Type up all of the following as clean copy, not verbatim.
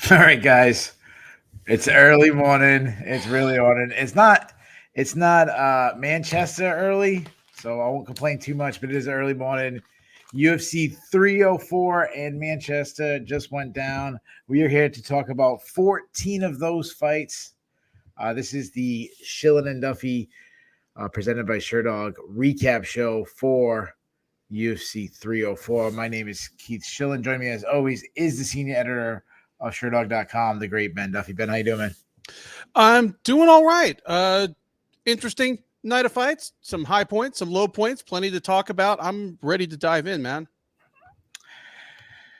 All right, guys. It's early morning. It's really morning. It's not Manchester early, so I won't complain too much, but it is early morning. UFC 304 and Manchester just went down. We are here to talk about 14 of those fights. This is the Shillan and Duffy presented by Sherdog recap show for UFC 304. My name is Keith Shillan. Joining me as always is the senior editor of sherdog.com, the great Ben Duffy. Ben, how you doing, man? I'm doing all right. Interesting night of fights, some high points, some low points, plenty to talk about. I'm ready to dive in, man.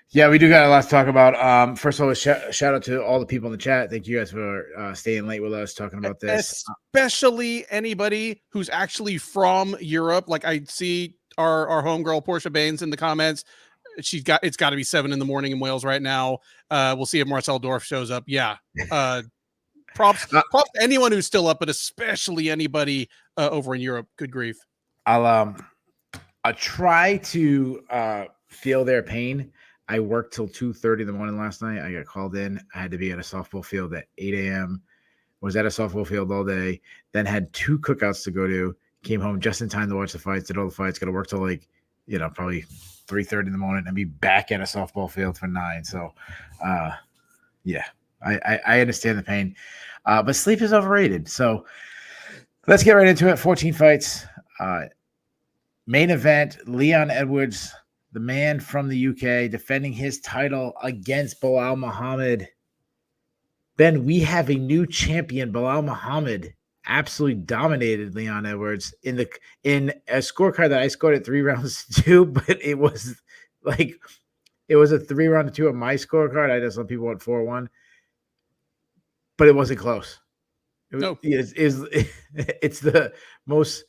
Yeah, we do got a lot to talk about. First of all, shout out to all the people in the chat. Thank you guys for staying late with us talking about this. Especially anybody who's actually from Europe. Like I see our homegirl Portia Baines in the comments. It's got to be 7 a.m. in Wales right now. We'll see if Marcel Dorff shows up. Yeah. Props to anyone who's still up, but especially anybody over in Europe. Good grief. I'll try to feel their pain. I worked till 2:30 in the morning last night. I got called in. I had to be at a softball field at 8 a.m. Was at a softball field all day. Then had 2 cookouts to go to. Came home just in time to watch the fights. Did all the fights. Got to work till probably 3:30 in the morning and be back at a softball field for 9. So, yeah, I understand the pain, but sleep is overrated. So let's get right into it. 14 fights. Main event, Leon Edwards, the man from the UK, defending his title against Belal Muhammad. Ben, we have a new champion. Belal Muhammad absolutely dominated Leon Edwards in a scorecard that I scored at 3 rounds to 2, but it was a 3-round to 2 on my scorecard. I know some people went 4-1, but it wasn't close. It's the most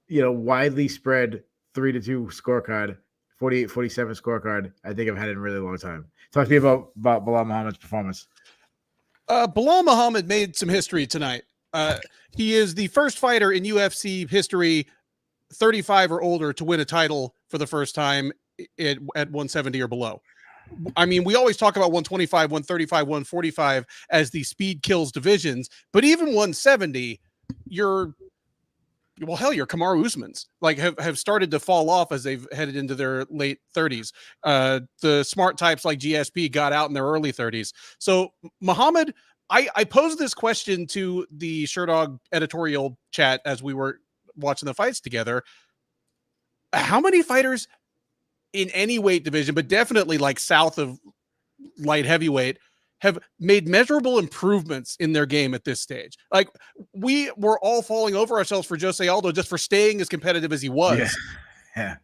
widely spread 3-2 scorecard, 48-47 scorecard I think I've had in a really long time. Talk to me about Belal Muhammad's performance. Belal Muhammad made some history tonight. He is the first fighter in UFC history, 35 or older, to win a title for the first time at 170 or below. I mean, we always talk about 125, 135, 145 as the speed kills divisions, but even 170, your Kamaru Usman's have started to fall off as they've headed into their late 30s. The smart types like GSP got out in their early 30s. So Muhammad, I posed this question to the Sherdog editorial chat as we were watching the fights together. How many fighters in any weight division, but definitely like south of light heavyweight, have made measurable improvements in their game at this stage? Like, we were all falling over ourselves for Jose Aldo just for staying as competitive as he was. Yeah.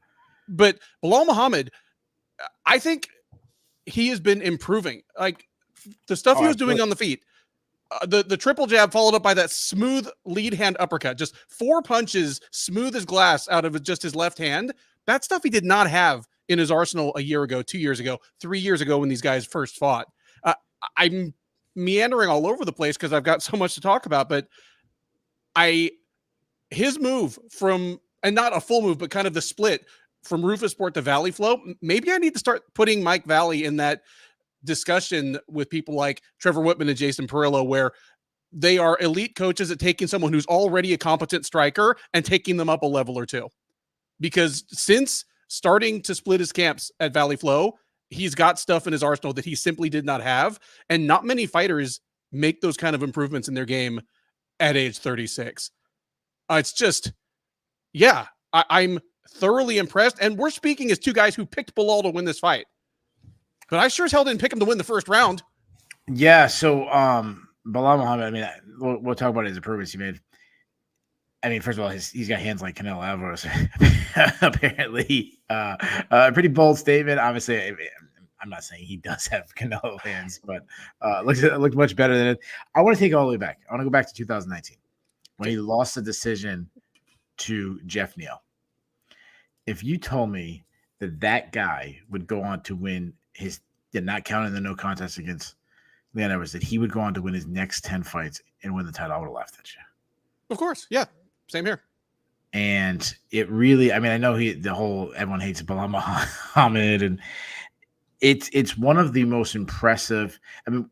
But Belal Muhammad, I think he has been improving. Like, the stuff he was doing on the feet, the triple jab followed up by that smooth lead hand uppercut, just 4 punches, smooth as glass out of just his left hand. That stuff he did not have in his arsenal a year ago, 2 years ago, 3 years ago when these guys first fought. I'm meandering all over the place because I've got so much to talk about, but his move from, and not a full move, but kind of the split from Rufus Sport to Valley Flow, maybe I need to start putting Mike Valley in that discussion with people like Trevor Whitman and Jason Perillo, where they are elite coaches at taking someone who's already a competent striker and taking them up a level or two. Because since starting to split his camps at Valley Flow, he's got stuff in his arsenal that he simply did not have. And not many fighters make those kind of improvements in their game at age 36. It's just, yeah, I'm thoroughly impressed. And we're speaking as 2 guys who picked Belal to win this fight. But I sure as hell didn't pick him to win the first round. Yeah, so Belal Muhammad, I mean, we'll talk about his improvements he made. I mean, first of all, he's got hands like Canelo Alvarez, apparently. Pretty bold statement. Obviously, I'm not saying he does have Canelo hands, but looked much better than it. I want to take it all the way back. I want to go back to 2019 when he lost the decision to Jeff Neal. If you told me that guy would go on to win not counting the no contest against Leon Edwards, that he would go on to win his next 10 fights and win the title, I would have laughed at you. Of course, yeah. Same here. And it really, I mean, I know everyone hates Belal Muhammad, and it's one of the most impressive. I mean,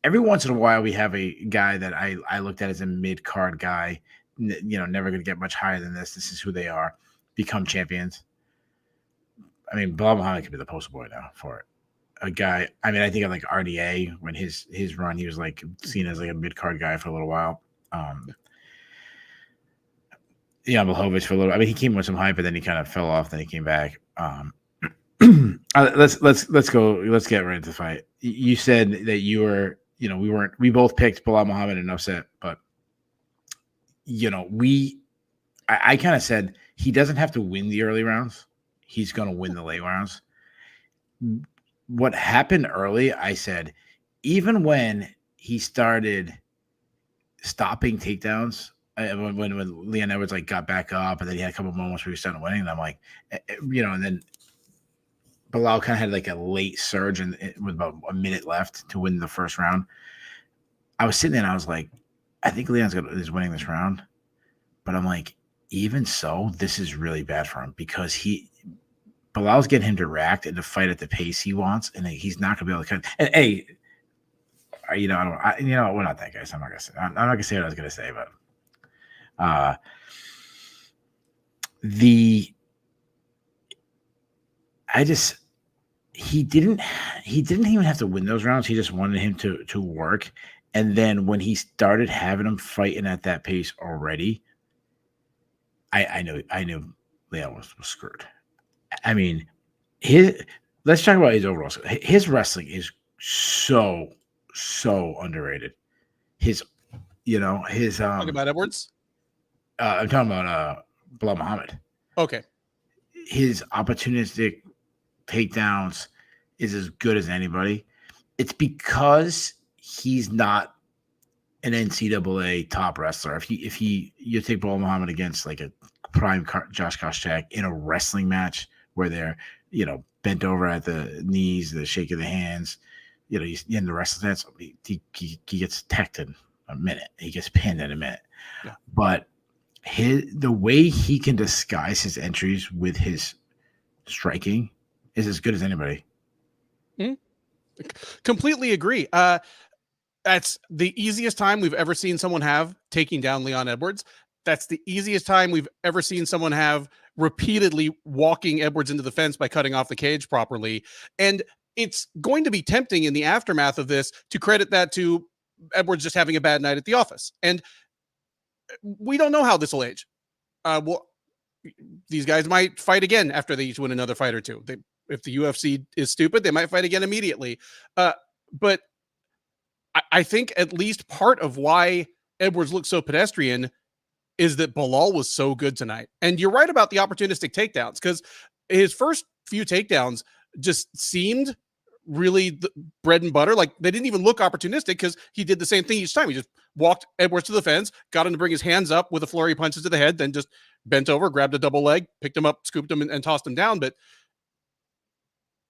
every once in a while we have a guy that I looked at as a mid-card guy, never going to get much higher than this. This is who they are, become champions. I mean, Belal Muhammad could be the poster boy now for it. A guy, I mean, I think of like RDA when his run, he was like seen as like a mid-card guy for a little while. Blachowicz for a little. I mean, he came with some hype, but then he kind of fell off. Then he came back. Let's go. Let's get right into the fight. You said that you were, we both picked Belal Muhammad in upset, but I kind of said he doesn't have to win the early rounds. He's going to win the late rounds. What happened early, I said, even when he started stopping takedowns, when Leon Edwards like got back up, and then he had a couple moments where he started winning, and I'm like, and then Belal kind of had like a late surge and with about a minute left to win the first round. I was sitting there and I was like, I think Leon's is winning this round, but I'm like, even so, this is really bad for him because Belal's getting him to react and to fight at the pace he wants, and he's not gonna be able to cut. And hey, we're not that guys. I'm not gonna say what I was gonna say, but he didn't even have to win those rounds. He just wanted him to work. And then when he started having him fighting at that pace already, I knew Leon was screwed. I mean, let's talk about his overall. His wrestling is so underrated. Talking about Edwards? I'm talking about Belal Muhammad. Okay. His opportunistic takedowns is as good as anybody. It's because he's not an NCAA top wrestler. If you take Belal Muhammad against like a prime Josh Koscheck in a wrestling match where they're bent over at the knees, the shake of the hands, he's in the wrestling dance, he gets teched in a minute. He gets pinned in a minute. Yeah. But the way he can disguise his entries with his striking is as good as anybody. Completely agree. That's the easiest time we've ever seen someone have taking down Leon Edwards. That's the easiest time we've ever seen someone have repeatedly walking Edwards into the fence by cutting off the cage properly. And it's going to be tempting in the aftermath of this to credit that to Edwards just having a bad night at the office. And we don't know how this will age. These guys might fight again after they each win another fight or two. If the UFC is stupid, they might fight again immediately. But I think at least part of why Edwards looked so pedestrian is that Belal was so good tonight. And you're right about the opportunistic takedowns, because his first few takedowns just seemed really the bread and butter. Like they didn't even look opportunistic because he did the same thing each time. He just walked Edwards to the fence, got him to bring his hands up with a flurry of punches to the head, then just bent over, grabbed a double leg, picked him up, scooped him, and tossed him down. But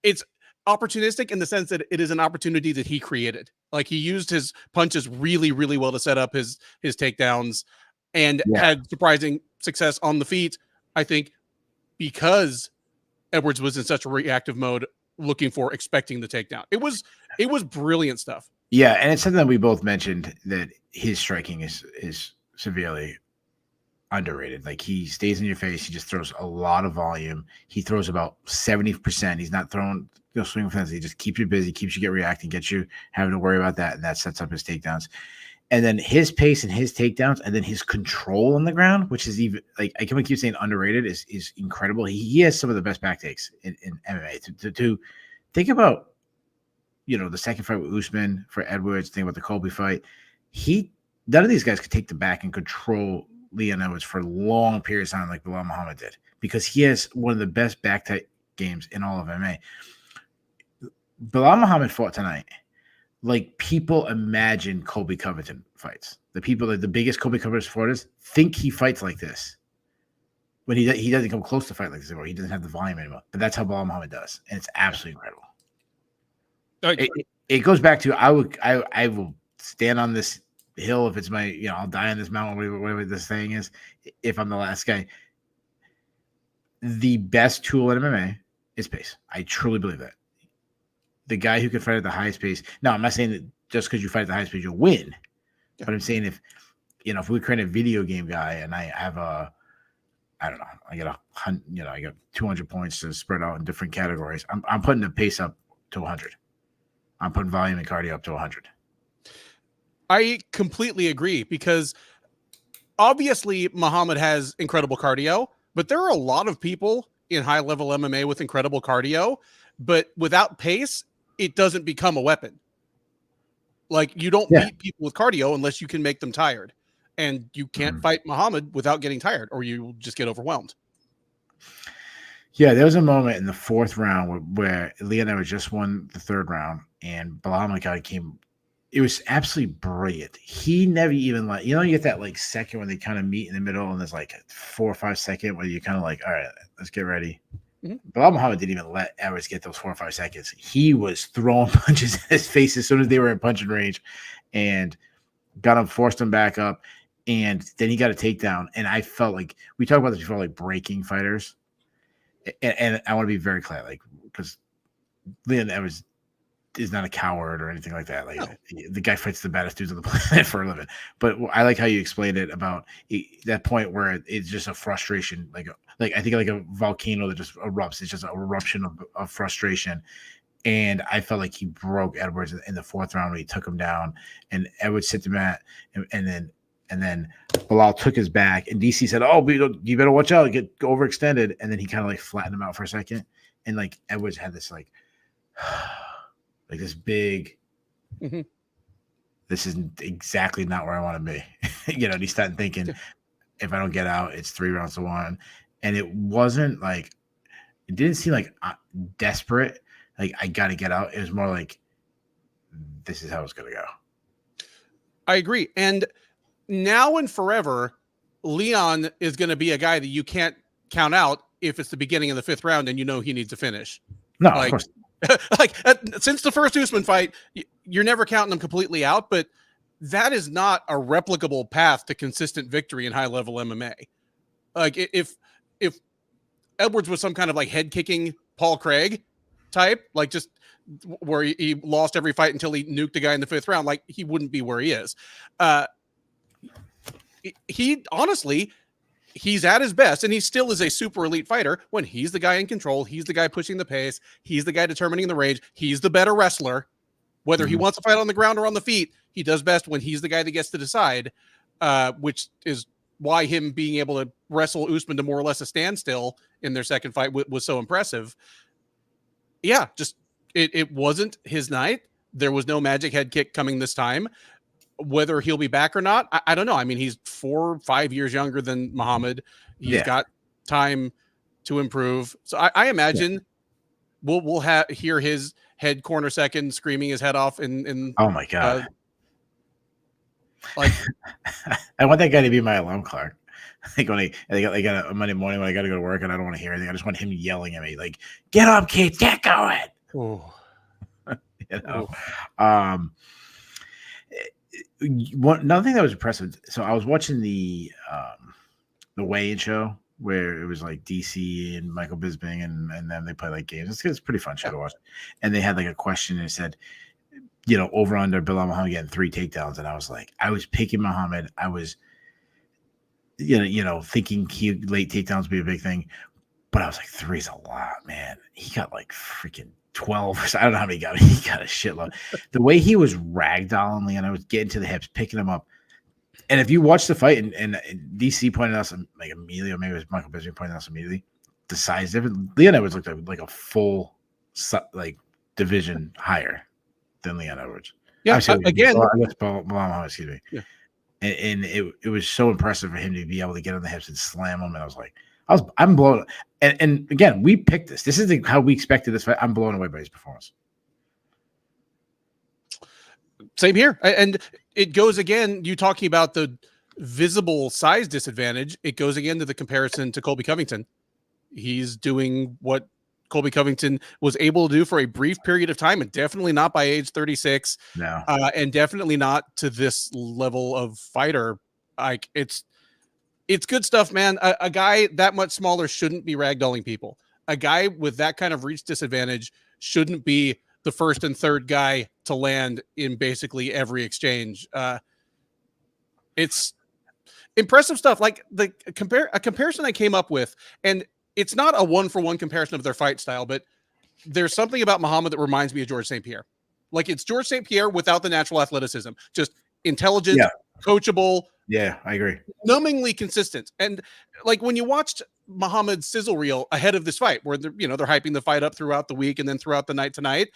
it's opportunistic in the sense that it is an opportunity that he created. Like he used his punches really, really well to set up his takedowns and had surprising success on the feet, I think, because Edwards was in such a reactive mode, expecting the takedown. It was brilliant stuff. Yeah, and it's something that we both mentioned, that his striking is severely underrated. Like he stays in your face. He just throws a lot of volume. He throws about 70%. He's not throwing swing fence. He just keeps you busy, keeps you reacting, gets you having to worry about that, and that sets up his takedowns. And then his pace and his takedowns, and then his control on the ground, which is even like I can keep saying underrated, is incredible. He has some of the best back takes in MMA. To think about, the second fight with Usman for Edwards, think about the Colby fight. None of these guys could take the back and control Leon Edwards for long periods of time like Belal Muhammad did, because he has one of the best back take games in all of MMA. Belal Muhammad fought tonight like people imagine Colby Covington fights. The people that the biggest Colby Covington fighters think he fights like this. When he doesn't come close to fight like this anymore. He doesn't have the volume anymore. But that's how Belal Muhammad does, and it's absolutely incredible. It goes back to I will stand on this hill if it's my I'll die on this mountain, whatever this thing is, if I'm the last guy. The best tool in MMA is pace. I truly believe that. The guy who can fight at the highest pace. Now, I'm not saying that just because you fight at the highest speed, you'll win. Yeah. But I'm saying if we create a video game guy and I have I don't know, I get I got 200 points to spread out in different categories. I'm putting the pace up to 100. I'm putting volume and cardio up to 100. I completely agree, because obviously Muhammad has incredible cardio, but there are a lot of people in high level MMA with incredible cardio, but without pace, it doesn't become a weapon. Like, you don't beat people with cardio unless you can make them tired, and you can't fight Muhammad without getting tired, or you will just get overwhelmed. Yeah, there was a moment in the fourth round where Leon Edwards just won the third round, and Belal Muhammad came. It was absolutely brilliant. He never even you get that like second when they kind of meet in the middle, and there's like 4 or 5 seconds where you kind of like, all right, let's get ready. Belal Muhammad didn't even let Edwards get those 4 or 5 seconds. He was throwing punches in his face as soon as they were in punching range, and got him, forced him back up, and then he got a takedown. And I felt like we talked about this before, like breaking fighters. And I want to be very clear, like, because Leon Edwards is not a coward or anything like that. Like, the guy fights the baddest dudes on the planet for a living. But I like how you explained it about that point where it's just a frustration, like I think like a volcano that just erupts. It's just an eruption of frustration. And I felt like he broke Edwards in the fourth round when he took him down, and Edwards hit the mat, and then Belal took his back, and DC said, "Oh, you better watch out, get overextended." And then he kind of like flattened him out for a second, and like Edwards had this like this big, this isn't exactly not where I want to be. And he started thinking, if I don't get out, it's 3 rounds to 1. And it wasn't like, it didn't seem like desperate, like I got to get out. It was more like, this is how it's going to go. I agree. And now and forever, Leon is going to be a guy that you can't count out if it's the beginning of the 5th round and he needs to finish. No, of course. Since the first Usman fight, you're never counting them completely out, but that is not a replicable path to consistent victory in high level MMA. Like, if Edwards was some kind of like head kicking Paul Craig type, like just where he lost every fight until he nuked the guy in the 5th round, like he wouldn't be where he is. He honestly, he's at his best, and he still is a super elite fighter when he's the guy in control. He's the guy pushing the pace. He's the guy determining the range. He's the better wrestler. Whether he wants to fight on the ground or on the feet, he does best when he's the guy that gets to decide, which is why him being able to wrestle Usman to more or less a standstill in their second fight was so impressive. Yeah, just it wasn't his night. There was no magic head kick coming this time. Whether he'll be back or not, I don't know. I mean, he's 4 or 5 years younger than Muhammad. He's got time to improve. So I imagine we'll hear his head corner second screaming his head off in oh my God. Like, I want that guy to be my alarm clock. Like when I got a Monday morning when I got to go to work and I don't want to hear anything. I just want him yelling at me, like, "Get up, kids, get going!" Oh. Another thing that was impressive. So I was watching the weigh-in show where it was like DC and Michael Bisping and then they play like games. It's a pretty fun show to watch. And they had like a question and it said, over under Belal Muhammad getting 3 takedowns. And I was like, I was picking Muhammad. I was, thinking late takedowns would be a big thing. But I was like, 3's a lot, man. He got like freaking 12. I don't know how many he got. He got a shitload. The way he was ragdolling Leon, I was getting to the hips, picking him up. And if you watch the fight, and DC pointed out some, like immediately, or maybe it was Michael Bisping pointed out some immediately, the size difference. Leon Edwards looked like a full division higher than Leon Edwards. Yeah, again, excuse me. Yeah. And it was so impressive for him to be able to get on the hips and slam him. And I was like, I'm blown. And again, we picked this. This is how we expected this fight. I'm blown away by his performance. Same here. And it goes again, you talking about the visible size disadvantage. It goes again to the comparison to Colby Covington. He's doing what Colby Covington was able to do for a brief period of time, and definitely not by age 36. No. And definitely not to this level of fighter. Like, it's good stuff, man. A guy that much smaller shouldn't be ragdolling people. A guy with that kind of reach disadvantage shouldn't be the first and third guy to land in basically every exchange. It's impressive stuff. Like a comparison I came up with, and it's not a 1-for-1 comparison of their fight style, but there's something about Muhammad that reminds me of George St. Pierre. Like it's George St. Pierre without the natural athleticism, just intelligent, coachable. Yeah, I agree. Numbingly consistent. And like when you watched Muhammad's sizzle reel ahead of this fight, where they're hyping the fight up throughout the week and then throughout the night tonight,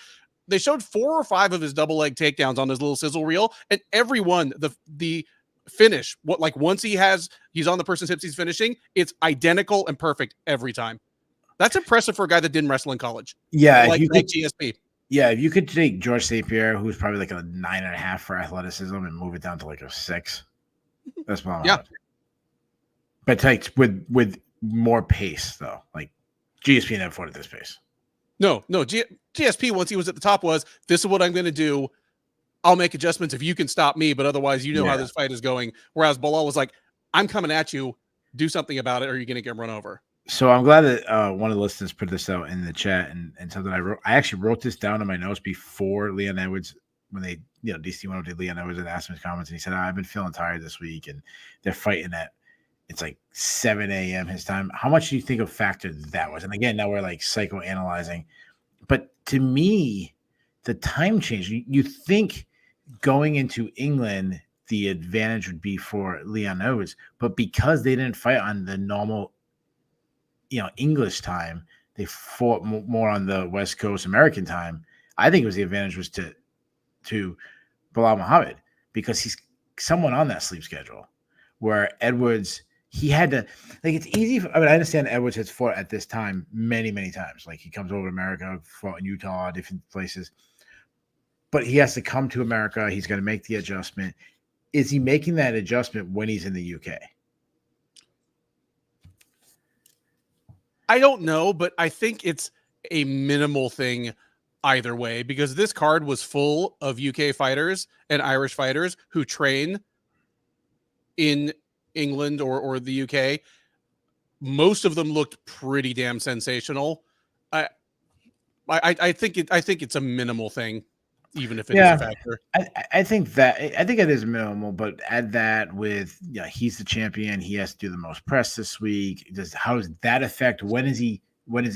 they showed 4 or 5 of his double leg takedowns on his little sizzle reel, and every one, the finish, once he's on the person's hips, he's finishing, it's identical and perfect every time. That's impressive for a guy that didn't wrestle in college. Yeah, like GSP. Yeah, if you could take George St. Pierre, who's probably like a 9.5 for athleticism, and move it down to like a 6, that's Muhammad. Yeah, but takes with more pace though. Like GSP never fought at this pace. No, GSP once he was at the top was, this is what I'm going to do. I'll make adjustments if you can stop me, but otherwise, how this fight is going. Whereas Belal was like, I'm coming at you, do something about it, or you're going to get run over. So I'm glad that one of the listeners put this out in the chat and something I actually wrote this down in my notes before Leon Edwards, when they, DC went over to Leon Edwards and asked him his comments, and he said, I've been feeling tired this week, and they're fighting at, it's like 7 a.m. his time. How much do you think of factor that was? And again, now we're like psychoanalyzing, but to me, the time change, you think going into England, the advantage would be for Leon Edwards, but because they didn't fight on the normal, English time, they fought more on the West Coast American time. I think it was the advantage was to Belal Muhammad, because he's someone on that sleep schedule, where Edwards, he had to, like, it's easy. I understand Edwards has fought at this time many, many times. Like he comes over to America, fought in Utah, different places, but he has to come to America. He's going to make the adjustment. Is he making that adjustment when he's in the UK? I don't know, but I think it's a minimal thing either way, because this card was full of UK fighters and Irish fighters who train in England or the UK. Most of them looked pretty damn sensational. I think it's a minimal thing, even if it is a factor. I think it is minimal, but add that with he's the champion. He has to do the most press this week. How does that affect when is he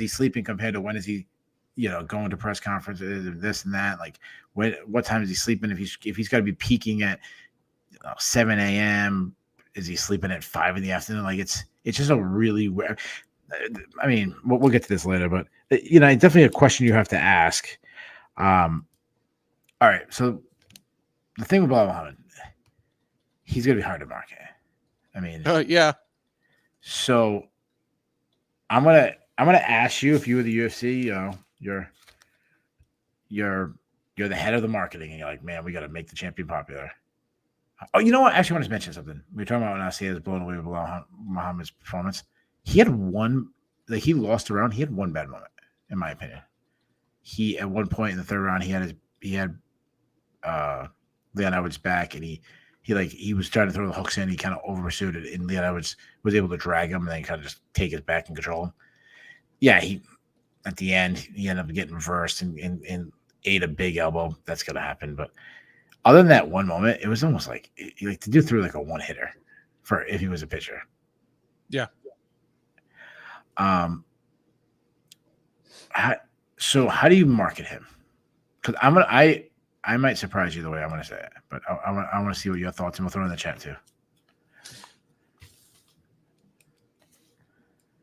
sleeping compared to when is he going to press conferences and this and that? Like what time is he sleeping? If he's got to be peaking at 7 a.m., is he sleeping at 5 in the afternoon? Like it's just a really weird. I mean, we'll get to this later, but it's definitely a question you have to ask. All right, so the thing with Belal Muhammad, he's gonna be hard to market. I mean, yeah. So I'm gonna ask you, if you were the UFC, you're the head of the marketing, and you're like, man, we got to make the champion popular. Oh, you know what? Actually, I want to mention something. We were talking about when I was blown away with Belal Muhammad's performance. He had one, like he lost a round. He had one bad moment, in my opinion. He at one point in the third round, he had Leon Edwards back, and he was trying to throw the hooks in. He kind of over pursued it, and Leon Edwards was able to drag him and then kind of just take his back and control him. Yeah, at the end he ended up getting reversed and ate a big elbow. That's gonna happen. But other than that one moment, it was almost like the dude threw like a one hitter for if he was a pitcher. Yeah. So how do you market him? Because I might surprise you the way I'm going to say it, but I want to see what your thoughts, and we'll throw it in the chat too.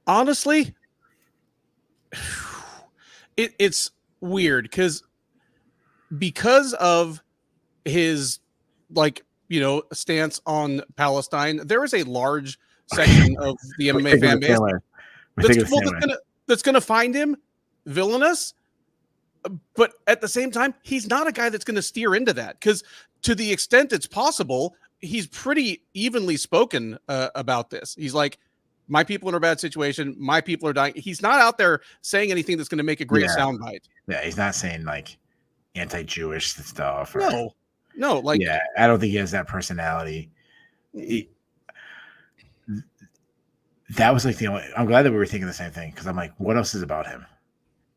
Honestly, it's weird because of his stance on Palestine. There is a large section of the MMA fan base that's going to find him villainous. But at the same time, he's not a guy that's going to steer into that, because to the extent it's possible, he's pretty evenly spoken about this. He's like, my people are in a bad situation. My people are dying. He's not out there saying anything that's going to make a great soundbite. Yeah, he's not saying like anti-Jewish stuff. No, like, yeah, I don't think he has that personality. That was like the only. I'm glad that we were thinking the same thing, because I'm like, what else is about him?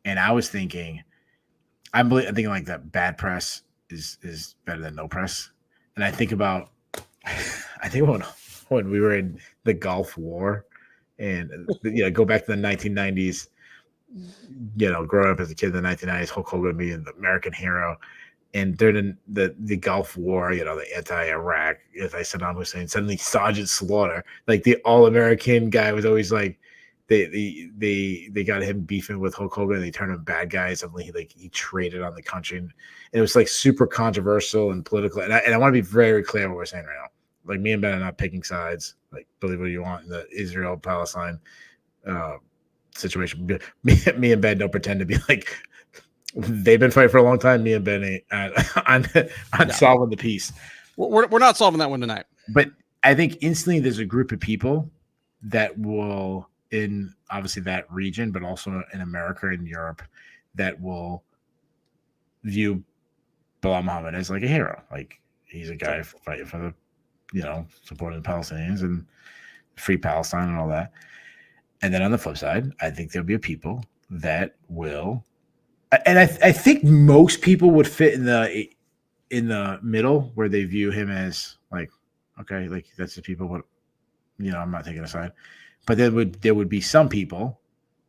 And I was thinking, I'm thinking like that bad press is better than no press. And I think about when we were in the Gulf War and go back to the 1990s, growing up as a kid in the 1990s, Hulk Hogan being the American hero. And during the Gulf War, the anti-Iraq, anti-Saddam Hussein, suddenly Sergeant Slaughter, like the all-American guy, was always like they got him beefing with Hulk Hogan. And they turned him bad guy. Suddenly he traded on the country, and it was like super controversial and political. And I want to be very clear what we're saying right now. Like, me and Ben are not picking sides. Like, believe what you want in the Israel-Palestine situation. Me and Ben don't pretend to be like. They've been fighting for a long time. Me and Ben on solving the peace. We're not solving that one tonight. But I think instantly there's a group of people that will, in obviously that region, but also in America and Europe, that will view Belal Muhammad as like a hero. Like, he's a guy fighting for the, supporting the Palestinians and free Palestine and all that. And then on the flip side, I think there'll be people that will. And I think most people would fit in the middle, where they view him as like, okay, like that's the people. What, I'm not taking a side. But there would be some people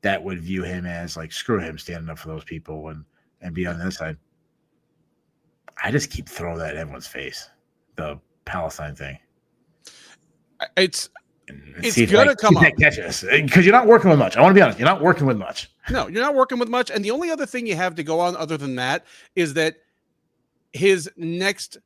that would view him as like, screw him, standing up for those people and be on the other side. I just keep throwing that in everyone's face, the Palestine thing. It's gonna come up. Catch us, because you're not working with much. I want to be honest. You're not working with much. No, you're not working with much. And the only other thing you have to go on other than that is that his next,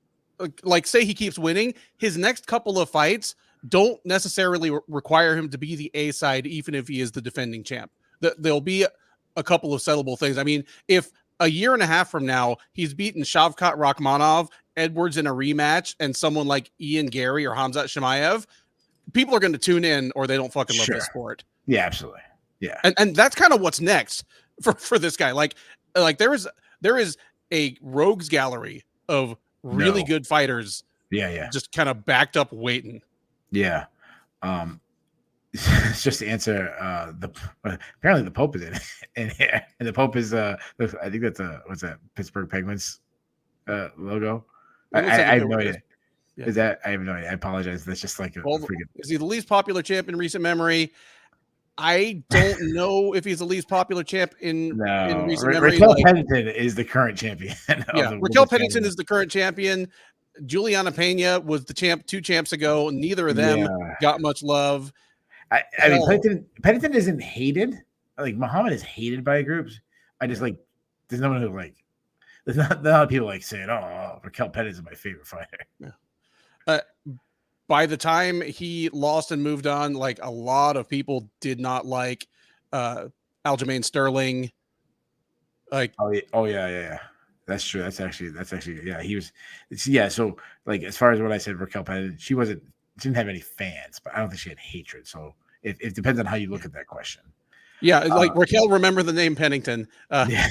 like, say he keeps winning, his next couple of fights don't necessarily require him to be the A side, even if he is the defending champ. There'll be a couple of settlable things. I mean, if a year and a half from now he's beaten Shavkat Rakhmonov, Edwards in a rematch, and someone like Ian Gary or Hamzat Chimaev, people are going to tune in, or they don't fucking love this sport. Yeah, absolutely. Yeah. And that's kind of what's next for this guy. Like there is a rogues gallery of really good fighters. Yeah. Just kind of backed up waiting. Yeah. It's just to answer apparently the Pope is in here. And the Pope is I think that's what's that, Pittsburgh Penguins logo. I have no idea. Yeah. Is that, I have no idea. I apologize. That's just like is he the least popular champ in recent memory? I don't know if he's the least popular champ in recent memory. Raquel Pennington is the current champion. Raquel Pennington is the current champion. Juliana Pena was the champ 2 champs ago. Neither of them got much love. I mean, Pennington isn't hated. Like, Muhammad is hated by groups. I just like, there's no one who like, there's not a lot of people like saying, "Oh, Raquel Pennington is my favorite fighter." Yeah. By the time he lost and moved on, like, a lot of people did not like Aljamain Sterling. Like, oh yeah. That's true. That's actually yeah. He was So, like, as far as what I said, Raquel Pennington, she didn't have any fans, but I don't think she had hatred. So it depends on how you look at that question. Yeah, like Raquel, remember the name Pennington. Yeah.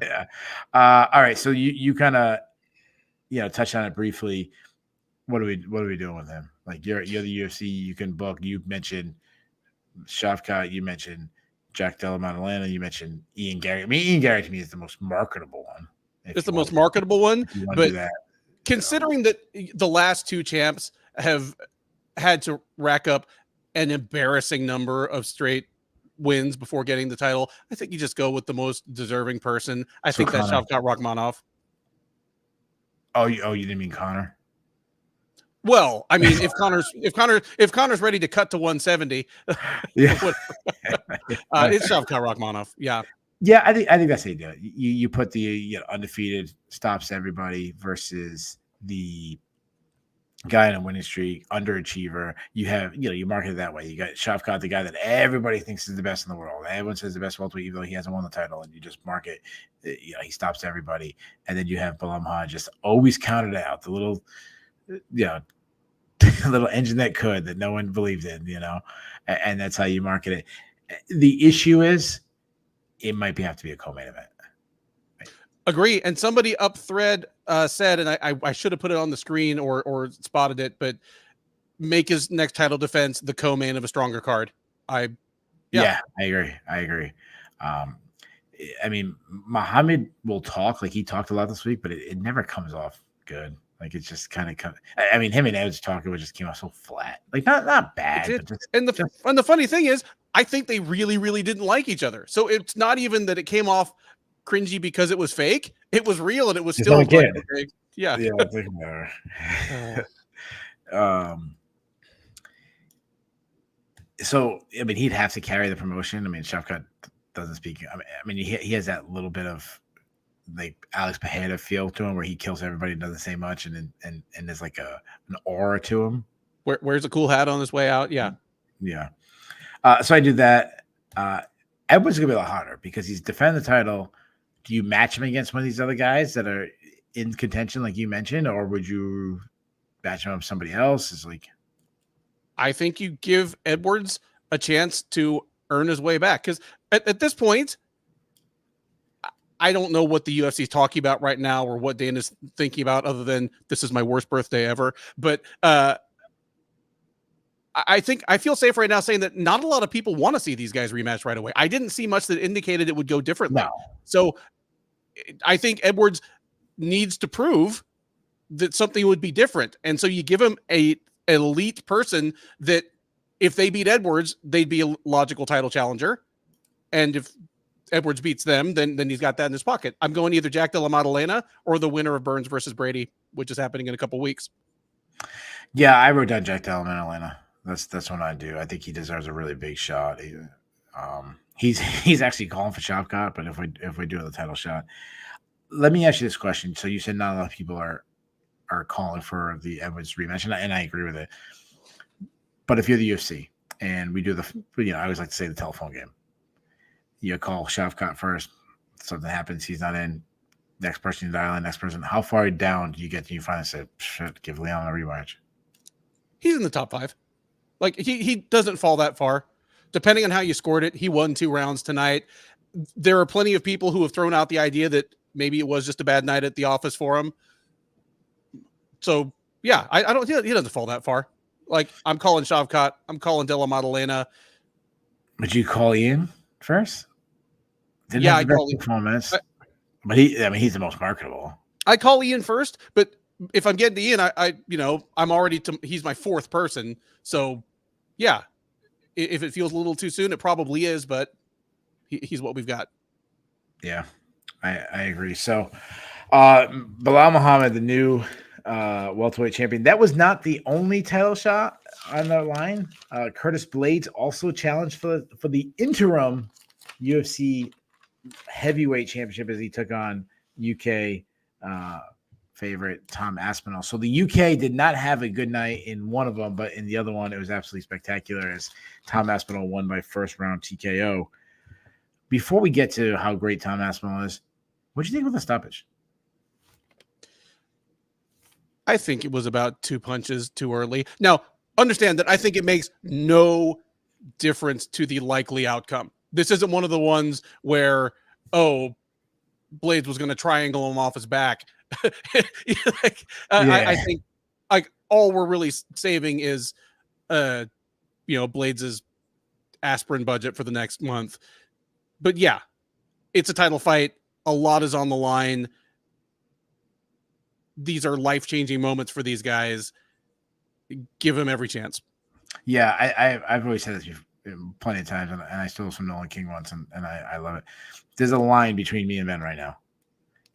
Yeah. All right. So you kind of touched on it briefly. What are we doing with him? Like, you're the UFC, you can book. You mentioned Shavkat, you mentioned Jack Della Maddalena, you mentioned Ian Gary. I mean, Ian Gary to me is the most marketable one. It's the most marketable one, but considering that the last 2 champs have had to rack up an embarrassing number of straight wins before getting the title, I think you just go with the most deserving person. I think that's Shavkat Rakhmonov. Oh, you didn't mean Conor? Well, I mean, if Conor's ready to cut to 170, it's Shavkat Rakhmonov. Yeah. Yeah, I think that's how you do it. You put the undefeated, stops everybody, versus the guy in a winning streak, underachiever. You have, you market it that way. You got Shavkat, the guy that everybody thinks is the best in the world. Everyone says the best welterweight, even though he hasn't won the title, and you just market, he stops everybody. And then you have Belal Muhammad just always counted out, the little, little engine that no one believed in, and that's how you market it. The issue is, it might have to be a co-main event. Agree. And somebody up thread said, and I should have put it on the screen or spotted it, but make his next title defense the co-main of a stronger card. I agree. I mean, Muhammad will talk like he talked a lot this week, but it never comes off good. Like it's just kind of. I mean, him and Edge talking just came out so flat. Like not bad, but just. And the funny thing is, I think they really, really didn't like each other. So it's not even that it came off cringy because it was fake. It was real, and it was still like, okay, yeah. Yeah, it doesn't matter. So I mean, he'd have to carry the promotion. I mean, Shafkat doesn't speak. I mean, he has that little bit of like Alex Pereira feel to him, where he kills everybody, doesn't say much, and there's like an aura to him. Wears a cool hat on his way out. Yeah, yeah. So I do that. Edwards gonna be a lot harder because he's defending the title. Do you match him against one of these other guys that are in contention, like you mentioned, or would you match him up with somebody else? Is like, I think you give Edwards a chance to earn his way back because at this point, I don't know what the UFC is talking about right now or what Dana's thinking about, other than this is my worst birthday ever. But I think I feel safe right now saying that not a lot of people want to see these guys rematch right away. I didn't see much that indicated it would go differently. no. So I think Edwards needs to prove that something would be different. And so you give him a elite person that if they beat Edwards, they'd be a logical title challenger. And if Edwards beats them, then he's got that in his pocket. I'm going either Jack Della Maddalena or the winner of Burns versus Brady, which is happening in a couple weeks. Yeah, I wrote down Jack Della Maddalena. That's what I do. I think he deserves a really big shot. He's actually calling for Shafkat, but if we do the title shot, let me ask you this question. So you said not a lot of people are calling for the Edwards rematch, and I agree with it. But if you're the UFC and we do I always like to say the telephone game. You call Shafkat first, something happens, he's not in. Next person you dial in, next person. How far down do you get? Do you finally say, "Shit, give Leon a rematch"? He's in the top 5. Like he doesn't fall that far. Depending on how you scored it, he won 2 rounds tonight. There are plenty of people who have thrown out the idea that maybe it was just a bad night at the office for him. So yeah, I don't. He doesn't fall that far. Like I'm calling Shafkat, I'm calling Della Maddalena. Would you call Ian first? I call Ian. Performance, but he's the most marketable. I call Ian first, but if I'm getting to Ian, I'm already he's my 4th person. So yeah, if it feels a little too soon, it probably is, but he's what we've got. Yeah, I agree. So Belal Muhammad, the new welterweight champion, that was not the only title shot on the line. Curtis Blaydes also challenged for the interim UFC heavyweight championship as he took on UK favorite Tom Aspinall. So the UK did not have a good night in one of them, but in the other one, it was absolutely spectacular as Tom Aspinall won by first round TKO. Before we get to how great Tom Aspinall is, what do you think of the stoppage? I think it was about 2 punches too early. Now, understand that I think it makes no difference to the likely outcome. This isn't one of the ones where, Blaydes was going to triangle him off his back. I think like all we're really saving is, Blaydes' aspirin budget for the next month. But yeah, it's a title fight. A lot is on the line. These are life-changing moments for these guys. Give them every chance. Yeah, I've always said this plenty of times, and I stole some Nolan King once, and I love it. There's a line between me and Ben right now.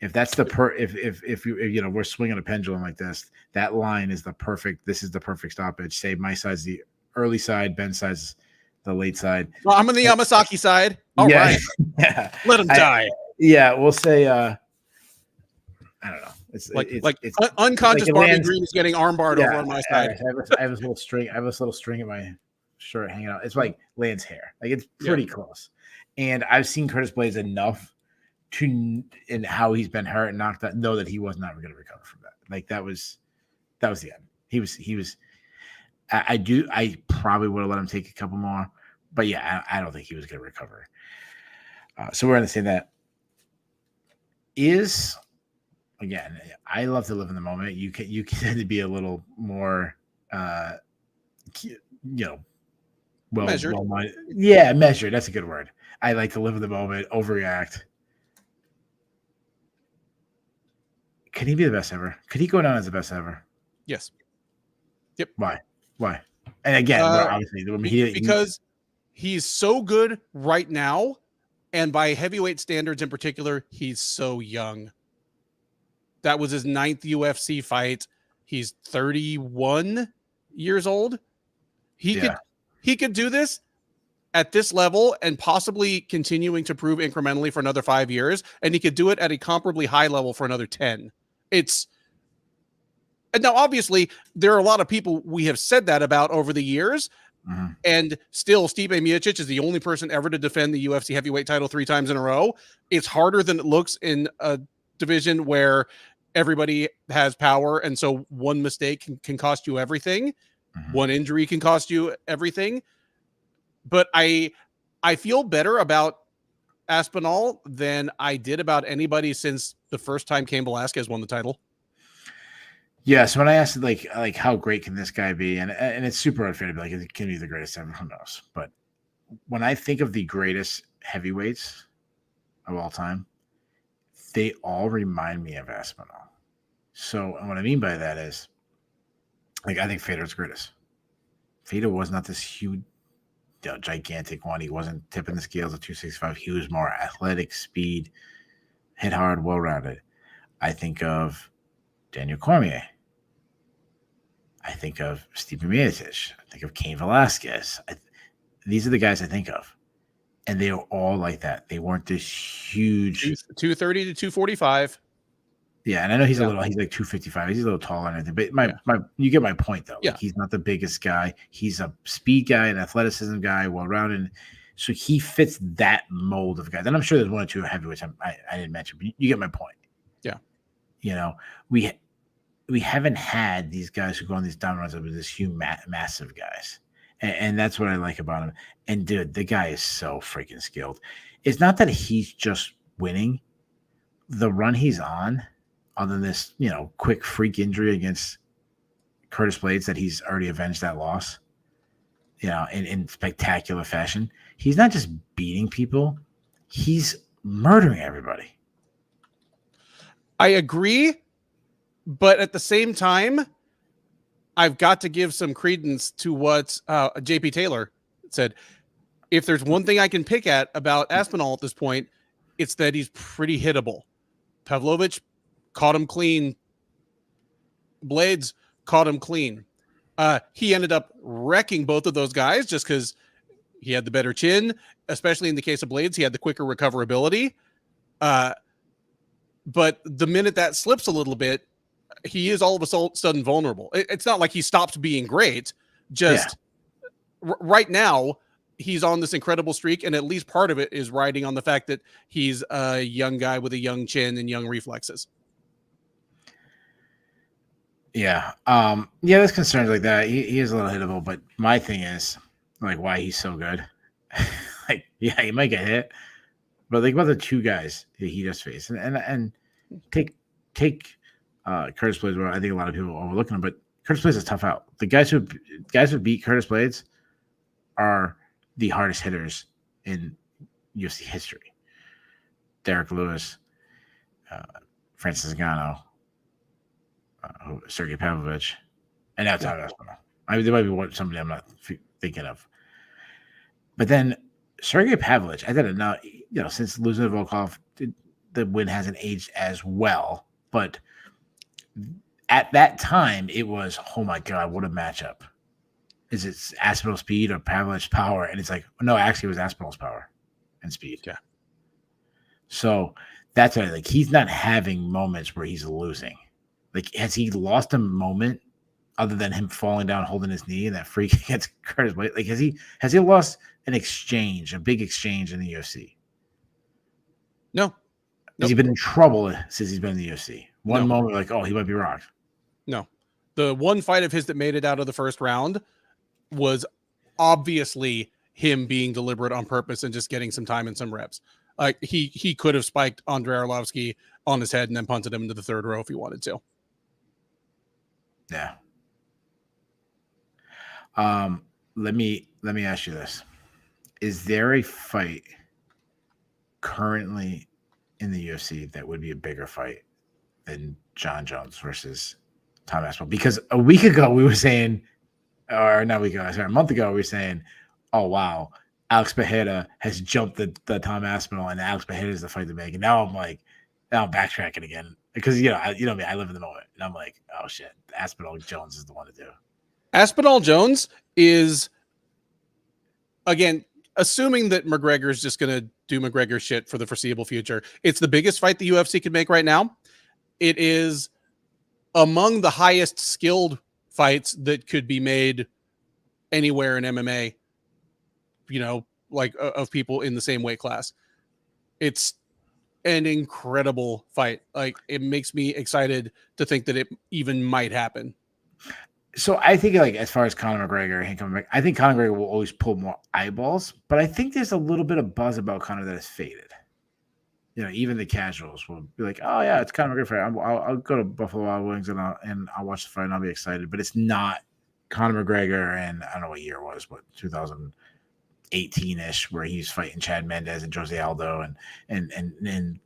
If that's the if we're swinging a pendulum like this, that line is the perfect. This is the perfect stoppage. Say my side's the early side, Ben's side's the late side. Well, I'm on the Yamasaki side. All right. Yeah. Let him die. We'll say. I don't know. It's unconscious like Barbie Green is getting armbarred over on my side. I have this little string. I have this little string in my shirt hanging out. It's like Lance's hair. Like it's pretty close. And I've seen Curtis Blaydes enough in how he's been hurt and knocked out, know that he was not going to recover from that. Like that was the end. He was. I probably would have let him take a couple more, but yeah, I don't think he was going to recover. So we're going to say that is. Again, I love to live in the moment. You tend to be a little more, measured. Measured. That's a good word. I like to live in the moment, overreact. Can he be the best ever? Could he go down as the best ever? Yes. Yep. Why? And again, we're obviously because he's so good right now, and by heavyweight standards in particular, he's so young. That was his 9th UFC fight. He's 31 years old. He could do this at this level and possibly continuing to prove incrementally for another 5 years, and he could do it at a comparably high level for another 10. And now, obviously, there are a lot of people we have said that about over the years, and still Stipe Miocic is the only person ever to defend the UFC heavyweight title 3 times in a row. It's harder than it looks in a division where everybody has power, and so one mistake can cost you everything. One injury can cost you everything. But I feel better about Aspinall than I did about anybody since the first time Cain Velasquez won the title. Yeah, so when I asked like how great can this guy be, and it's super unfair to be like, it can be the greatest ever, who knows? But when I think of the greatest heavyweights of all time, they all remind me of Aspinall. So, and what I mean by that is, like, I think Fedor's the greatest. Fedor was not this huge, gigantic one. He wasn't tipping the scales at 265. He was more athletic, speed, hit hard, well-rounded. I think of Daniel Cormier. I think of Stipe Miocic. I think of Cain Velasquez. These are the guys I think of. And they were all like that. They weren't this huge. 230 to 245. Yeah, and I know he's like 255. He's a little taller and everything. But you get my point, though. Yeah. Like, he's not the biggest guy. He's a speed guy, an athleticism guy, well-rounded. So he fits that mold of guys. And I'm sure there's one or two heavyweights I didn't mention, but you get my point. Yeah. You know, we haven't had these guys who go on these down runs with this huge, massive guys. And that's what I like about him. And, dude, the guy is so freaking skilled. It's not that he's just winning. The run he's on, other than this, quick freak injury against Curtis Blaydes that he's already avenged that loss, in spectacular fashion. He's not just beating people. He's murdering everybody. I agree. But at the same time, I've got to give some credence to what JP Taylor said. If there's one thing I can pick at about Aspinall at this point, it's that he's pretty hittable. Pavlovich caught him clean. Blaydes caught him clean. He ended up wrecking both of those guys just because he had the better chin, especially in the case of Blaydes. He had the quicker recoverability. But the minute that slips a little bit, he is all of a sudden vulnerable. It's not like he stops being great. Right now, he's on this incredible streak, and at least part of it is riding on the fact that he's a young guy with a young chin and young reflexes. Yeah. There's concerns like that. He is a little hittable, but my thing is, like, why he's so good. He might get hit, but like about the two guys that he just faced, and take Curtis Blaydes, where I think a lot of people are overlooking him, but Curtis Blaydes is tough out. The guys who beat Curtis Blaydes are the hardest hitters in UFC history. Derek Lewis, Francis Ngannou, Sergey Pavlovich, and now Tom Aspinall. I mean, there might be somebody I'm not thinking of. But then Sergey Pavlovich, I didn't know, since losing to Volkov, the win hasn't aged as well, but at that time, it was, oh my God, what a matchup. Is it Aspinall's speed or Pavlovich's power? And it's like, no, actually, it was Aspinall's power and speed. Yeah. So that's why, like, he's not having moments where he's losing. Like, has he lost a moment other than him falling down, holding his knee, and that freak against Curtis Blaydes? Like, has he lost a big exchange in the UFC? No. Has he been in trouble since he's been in the UFC? One moment, like, oh, he might be rocked. No. The one fight of his that made it out of the first round was obviously him being deliberate on purpose and just getting some time and some reps. He could have spiked Andrei Arlovsky on his head and then punted him into the third row if he wanted to. Yeah. Let me ask you this. Is there a fight currently in the UFC that would be a bigger fight than Jon Jones versus Tom Aspinall, because a week ago we were saying, or not a week ago, sorry, a month ago we were saying, oh wow, Alex Pereira has jumped the Tom Aspinall, and Alex Pereira is the fight to make. And now I'm backtracking again because me, I live in the moment, and I'm like, oh shit, Aspinall Jones is the one to do. Aspinall Jones is, again, assuming that McGregor is just going to do McGregor shit for the foreseeable future. It's the biggest fight the UFC could make right now. It is among the highest skilled fights that could be made anywhere in MMA, of people in the same weight class. It's an incredible fight. Like, it makes me excited to think that it even might happen. So I think, like, as far as Conor McGregor, I think Conor McGregor will always pull more eyeballs, but I think there's a little bit of buzz about Conor that has faded. Even the casuals will be like, "Oh yeah, it's Conor McGregor fight. I'll go to Buffalo Wild Wings and I'll watch the fight and I'll be excited." But it's not Conor McGregor, and I don't know what year it was, but 2018-ish, where he's fighting Chad Mendes and Jose Aldo and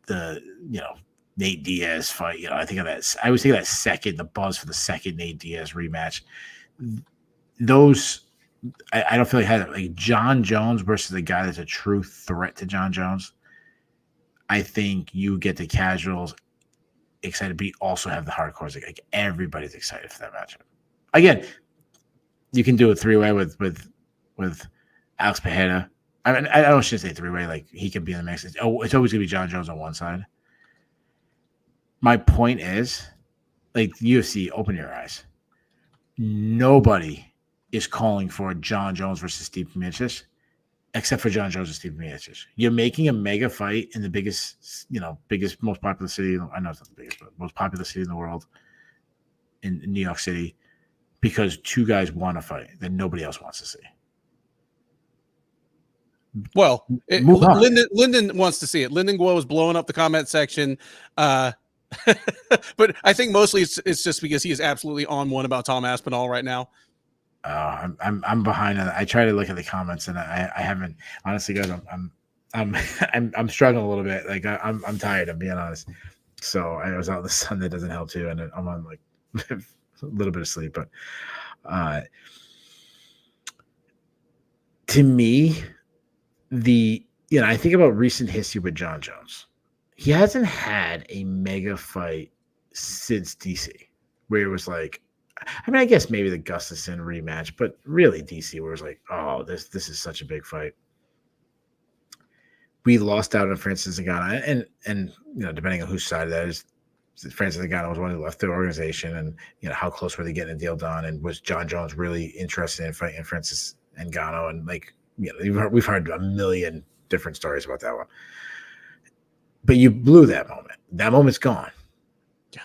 the Nate Diaz fight. I think of that. I always think of that second, the buzz for the second Nate Diaz rematch. Those, I don't feel like Jon Jones versus a guy that's a true threat to Jon Jones. I think you get the casuals excited, but you also have the hardcores. Like everybody's excited for that matchup. Again, you can do a 3-way with Alex Pereira. I mean, I don't should say 3-way. Like, he could be in the mix. It's always going to be Jon Jones on one side. My point is, like, UFC, open your eyes. Nobody is calling for Jon Jones versus Steve Miocic, except for Jon Jones and Steve Miocic. You're making a mega fight in the biggest, most popular city. I know it's not the biggest, but most popular city in the world, in New York City, because two guys want to fight that nobody else wants to see. Well, Lyndon wants to see it. Lyndon Guo is blowing up the comment section. But I think mostly it's just because he is absolutely on one about Tom Aspinall right now. I'm behind on that. I try to look at the comments, and I haven't, honestly, guys. I'm struggling a little bit. Like, I'm tired, I'm being honest. So I was out in the sun. That doesn't help too, and I'm on like a little bit of sleep. But to me, I think about recent history with Jon Jones. He hasn't had a mega fight since DC, where it was like, I mean, I guess maybe the Gustafsson rematch, but really DC, where it was like, oh, this is such a big fight. We lost out on Francis Ngannou, and depending on whose side that is, Francis Ngannou was one who left the organization, and how close were they getting a deal done, and was Jon Jones really interested in fighting Francis Ngannou? And we've heard a million different stories about that one. But you blew that moment. That moment's gone. Yeah.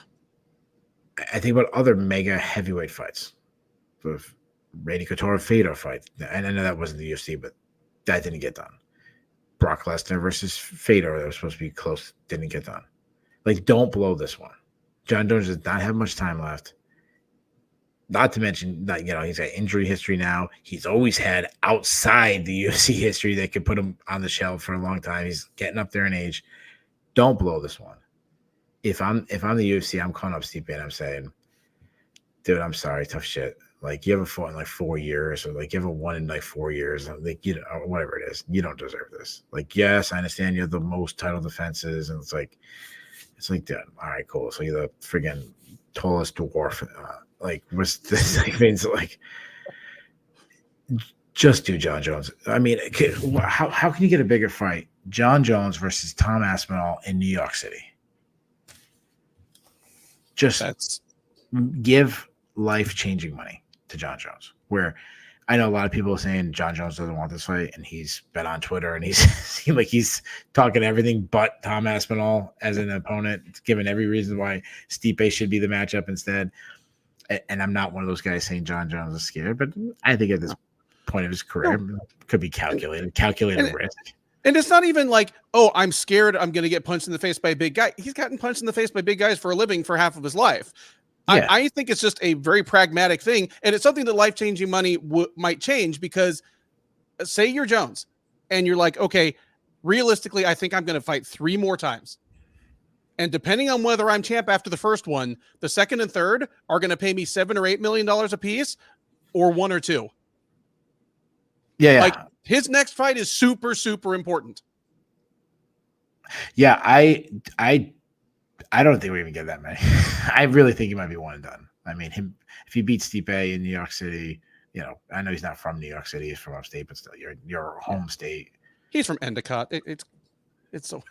I think about other mega heavyweight fights. The Randy Couture-Fedor fight. And I know that wasn't the UFC, but that didn't get done. Brock Lesnar versus Fedor, that was supposed to be close, didn't get done. Like, don't blow this one. Jon Jones does not have much time left. Not to mention that, he's got injury history now. He's always had outside the UFC history that could put him on the shelf for a long time. He's getting up there in age. Don't blow this one. If I'm the UFC, I'm calling up Stipe and I'm saying, dude, I'm sorry, tough shit. Like, you haven't fought in like 4 years, or like you haven't won in like 4 years, like, or whatever it is. You don't deserve this. Like, yes, I understand you have the most title defenses, and it's like, dude, all right, cool. So you're the friggin' tallest dwarf. Like, what's this? Like, means like, just do Jon Jones. I mean, how can you get a bigger fight? Jon Jones versus Tom Aspinall in New York City. Just give life-changing money to Jon Jones. Where I know a lot of people are saying Jon Jones doesn't want this fight, and he's been on Twitter and he's talking everything but Tom Aspinall as an opponent, giving every reason why Stipe should be the matchup instead. And I'm not one of those guys saying Jon Jones is scared, but I think at this point of his career, could be calculated risk. And it's not even like, oh, I'm scared I'm going to get punched in the face by a big guy. He's gotten punched in the face by big guys for a living for half of his life. Yeah. I think it's just a very pragmatic thing. And it's something that life-changing money might change, because say you're Jones and you're like, okay, realistically, I think I'm going to fight 3 more times. And depending on whether I'm champ after the first one, the second and third are going to pay me $7 or $8 million a piece, or 1 or 2. Yeah. Like his next fight is super, super important. Yeah. I don't think we even get that many. I really think he might be one and done. I mean, if he beats Stipe in New York City, you know, I know he's not from New York City, he's from upstate, but still, your home state. He's from Endicott. It's so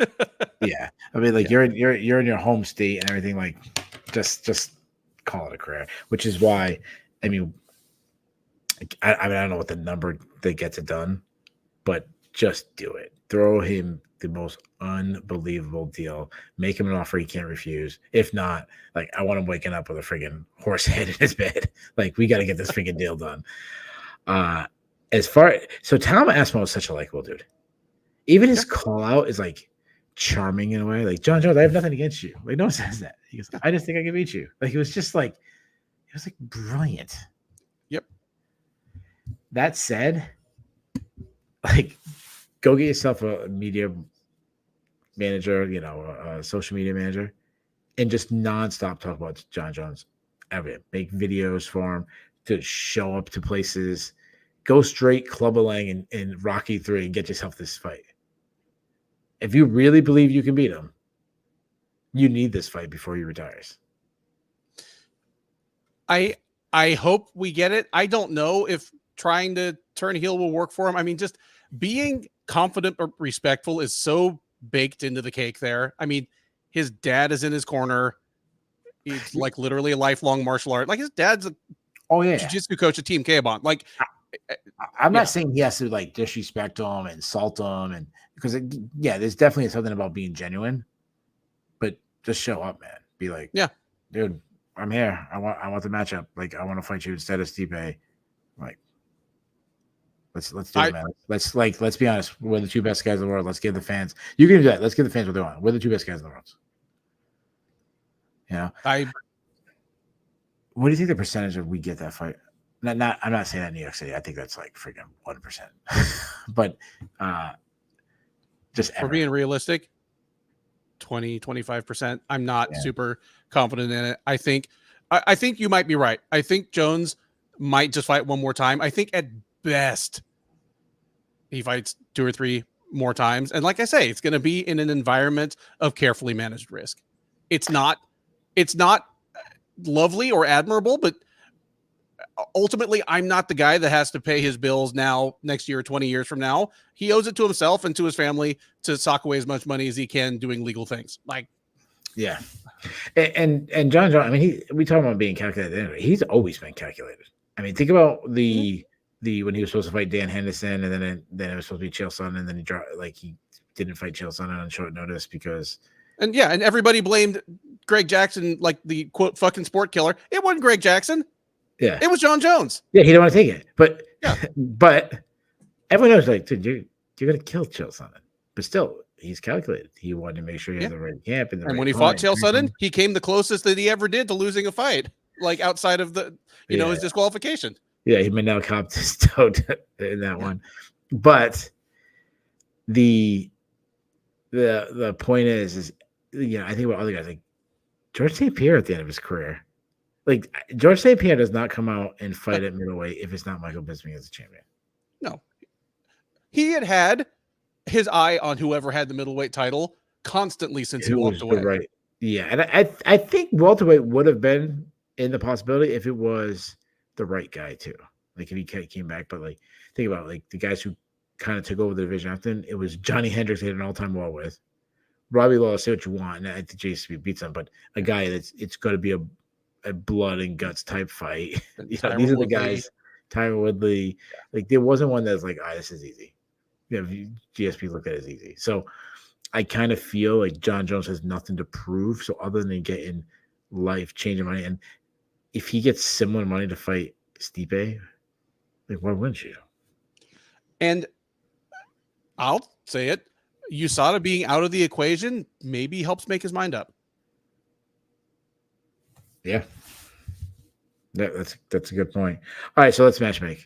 yeah. I mean, like you're in your home state and everything. Like, just call it a career. Which is why, I mean, I don't know what the number that gets it done, but just do it. Throw him the most unbelievable deal. Make him an offer he can't refuse. If not, like, I want him waking up with a friggin' horse head in his bed. Like, we got to get this freaking deal done. So Tom Aspinall is such a likable dude. Even his call out is like charming in a way. Like, Jon Jones, I have nothing against you. Like, no one says that. He goes, I just think I can beat you. Like, it was brilliant. Yep. That said, like, go get yourself a media manager, you know, a social media manager, and just nonstop talk about Jon Jones. Make videos for him to show up to places. Go straight Club Lang in Rocky 3 and get yourself this fight. If you really believe you can beat him, you need this fight before he retires. I hope we get it. I don't know if trying to turn heel will work for him. I mean, just being confident or respectful is so baked into the cake there. I mean, his dad is in his corner. He's like literally a lifelong martial art. Like his dad's a jiu-jitsu coach at Team K-Bon. Like, I'm not saying he has to like disrespect him, insult him, and because there's definitely something about being genuine, but just show up, man. Be like, dude, I'm here. I want the matchup. Like, I want to fight you instead of Stipe. Like, let's do it, man. Let's be honest. We're the two best guys in the world. Let's give the fans. You can do that. Let's give the fans what they want. We're the two best guys in the world. You know, what do you think the percentage of we get that fight? I'm not saying that in New York City. I think that's like freaking 1%. But just for being realistic, 20-25%. I'm not super confident in it. I think you might be right. I think Jones might just fight one more time. I think at best he fights 2 or 3 more times. And like I say, it's going to be in an environment of carefully managed risk. It's not lovely or admirable, but ultimately I'm not the guy that has to pay his bills now, next year, 20 years from now. He owes it to himself and to his family to sock away as much money as he can doing legal things. Like, yeah. And Jon Jones, I mean, we talk about being calculated anyway. He's always been calculated. I mean, think about the when he was supposed to fight Dan Henderson, and then it was supposed to be Chael Sonnen, and then he didn't fight Chael Sonnen on short notice because. And everybody blamed Greg Jackson, like the quote fucking sport killer. It wasn't Greg Jackson. Yeah, it was Jon Jones. Yeah, he didn't want to take it, but but everyone knows, like, dude, you're gonna kill Chael Sonnen, but still, he's calculated. He wanted to make sure he had the right camp and when he fought Chael Sonnen, he came the closest that he ever did to losing a fight, like outside of the his disqualification. Yeah, he may now copped his toe in that one, but the point is I think about other guys like George St. Pierre at the end of his career. Like, George St. Pierre does not come out and fight at middleweight if it's not Michael Bisping as a champion. No. He had his eye on whoever had the middleweight title constantly since he walked away. Right. Yeah. And I think welterweight would have been in the possibility if it was the right guy too. Like, if he came back. But, like, think about, like, the guys who kind of took over the division after. It was Johnny Hendricks had an all-time war with. Robbie Lawler, say what you want. And I think JCB beats him. But a guy it's going to be a blood and guts type fight. These are the guys. Tyron Woodley. Like, there wasn't one that's like, this is easy. GSP looked at it as easy. So I kind of feel like Jon Jones has nothing to prove. So other than getting life-changing money, and if he gets similar money to fight Stipe, like, why wouldn't you? And I'll say it, USADA being out of the equation maybe helps make his mind up. Yeah. That's a good point. All right, so let's matchmake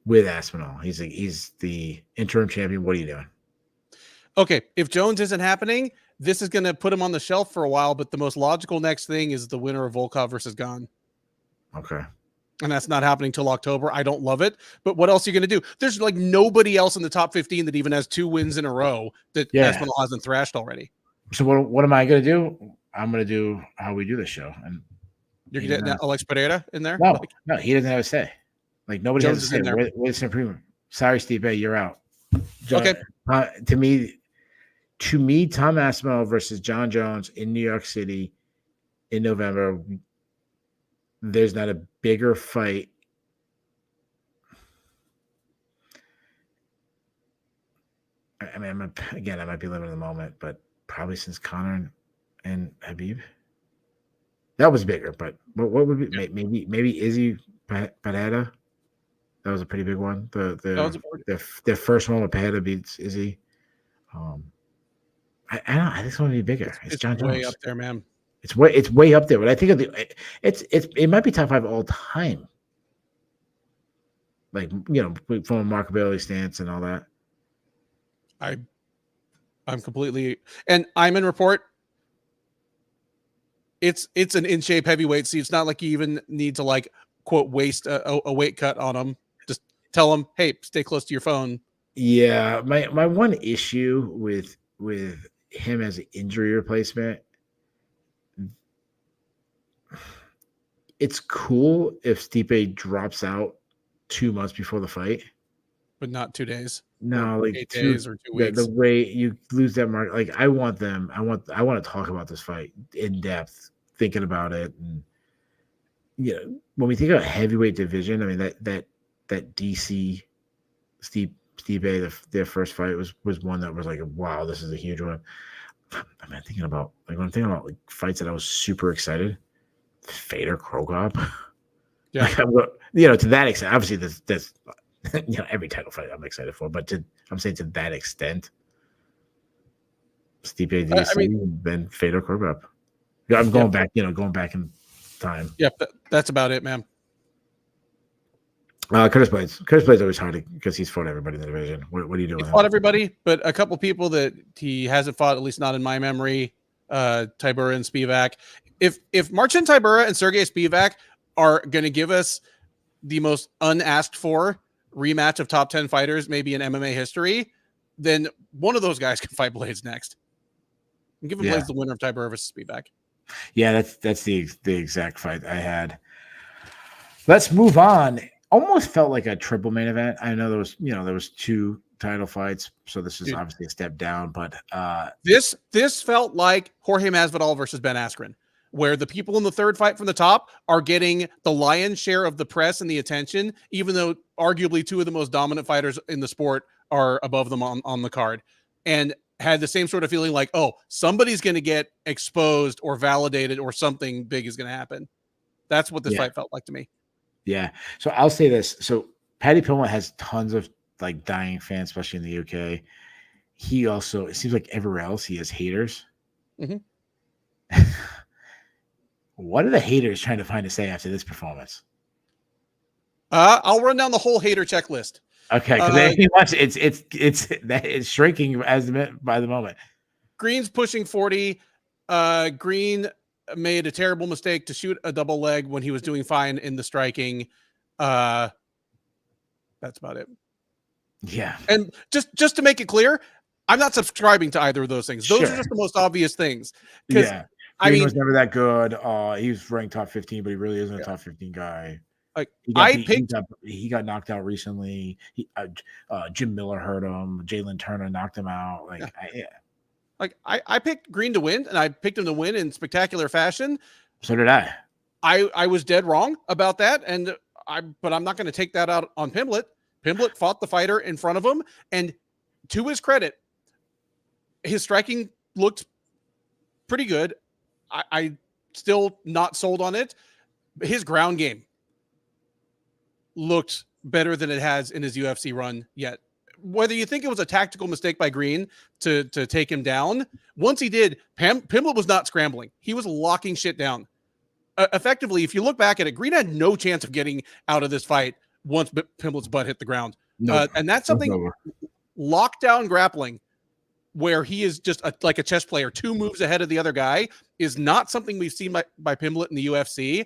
with Aspinall. He's the interim champion. What are you doing? Okay, if Jones isn't happening, this is going to put him on the shelf for a while, but the most logical next thing is the winner of Volkov versus Gane. Okay. And that's not happening till October. I don't love it, but what else are you going to do? There's like nobody else in the top 15 that even has 2 wins in a row that Aspinall hasn't thrashed already. So what am I going to do? I'm going to do how we do this show. And you're getting Alex Pereira in there? No, he doesn't have a say. Like nobody Jones has a say. in there. Where's the premium? Sorry, Steve Bay, you're out. Okay. To me, Tom Aspinall versus Jon Jones in New York City in November. There's not a bigger fight. I mean, I might be living in the moment, but probably since Conor and Habib. That was bigger, but what would be maybe Izzy Pereira? That was a pretty big one. The first one with Pereira beats Izzy. I don't know. I think it's going to be bigger. It's Jon Jones. Way up there, man. It's way up there. But I think it might be top 5 all time. Like, from a marketability stance and all that. I'm completely, and I'm in report. It's an in shape heavyweight, so it's not like you even need to like quote waste a weight cut on them. Just tell them, hey, stay close to your phone. Yeah, my one issue with him as an injury replacement, it's cool if Stipe drops out 2 months before the fight, but not 2 days. No, like 8 days or 2 weeks. The way you lose that mark, like I want to talk about this fight in depth, thinking about it, and when we think about heavyweight division, I mean that DC Stipe, their first fight was one that was like, wow, this is a huge one. I mean, thinking about when I'm thinking about like fights that I was super excited, Fedor Krokop. Yeah, like, to that extent, obviously there's every title fight I'm excited for, but I'm saying to that extent, Stipe DC, then Fedor Krokop. I'm going back, going back in time. Yeah, that's about it, man. Curtis Blaydes always hard because he's fought everybody in the division. What are you doing? He fought everybody, but a couple people that he hasn't fought, at least not in my memory, Tybura and Spivak. If Marcin Tybura and Sergey Spivak are going to give us the most unasked for rematch of top 10 fighters, maybe in MMA history, then one of those guys can fight Blaydes next. And give him Blaydes the winner of Tybura versus Spivak. Yeah, that's the exact fight I had. Let's move on. Almost felt like a triple main event. I know there was 2 title fights, so this is obviously a step down. But this felt like Jorge Masvidal versus Ben Askren, where the people in the third fight from the top are getting the lion's share of the press and the attention, even though arguably 2 of the most dominant fighters in the sport are above them on the card, and had the same sort of feeling like, oh, somebody's going to get exposed or validated or something big is going to happen. That's what this fight felt like to me. Yeah. So I'll say this. So Paddy Pimblett has tons of like dying fans, especially in the UK. He also, it seems like everywhere else, he has haters. Mm-hmm. What are the haters trying to find to say after this performance? I'll run down the whole hater checklist. Okay, because it's shrinking by the moment. Green's pushing 40. Green made a terrible mistake to shoot a double leg when he was doing fine in the striking. That's about it. Yeah. And just to make it clear, I'm not subscribing to either of those things. Those are just the most obvious things. Yeah. Green was never that good. He was ranked top 15, but he really isn't a top 15 guy. Like he got knocked out recently. Jim Miller hurt him. Jalen Turner knocked him out. I picked Green to win, and I picked him to win in spectacular fashion. So did I. I was dead wrong about that, but I'm not going to take that out on Pimblett. Pimblett fought the fighter in front of him, and to his credit, his striking looked pretty good. I still not sold on it. His ground game looked better than it has in his UFC run yet. Whether you think it was a tactical mistake by Green to take him down, once he did, Pimblett was not scrambling. He was locking shit down. Effectively, if you look back at it, Green had no chance of getting out of this fight once Pimblett's butt hit the ground. And that's something, lockdown grappling where he is just like a chess player, 2 moves ahead of the other guy, is not something we've seen by Pimblett in the UFC.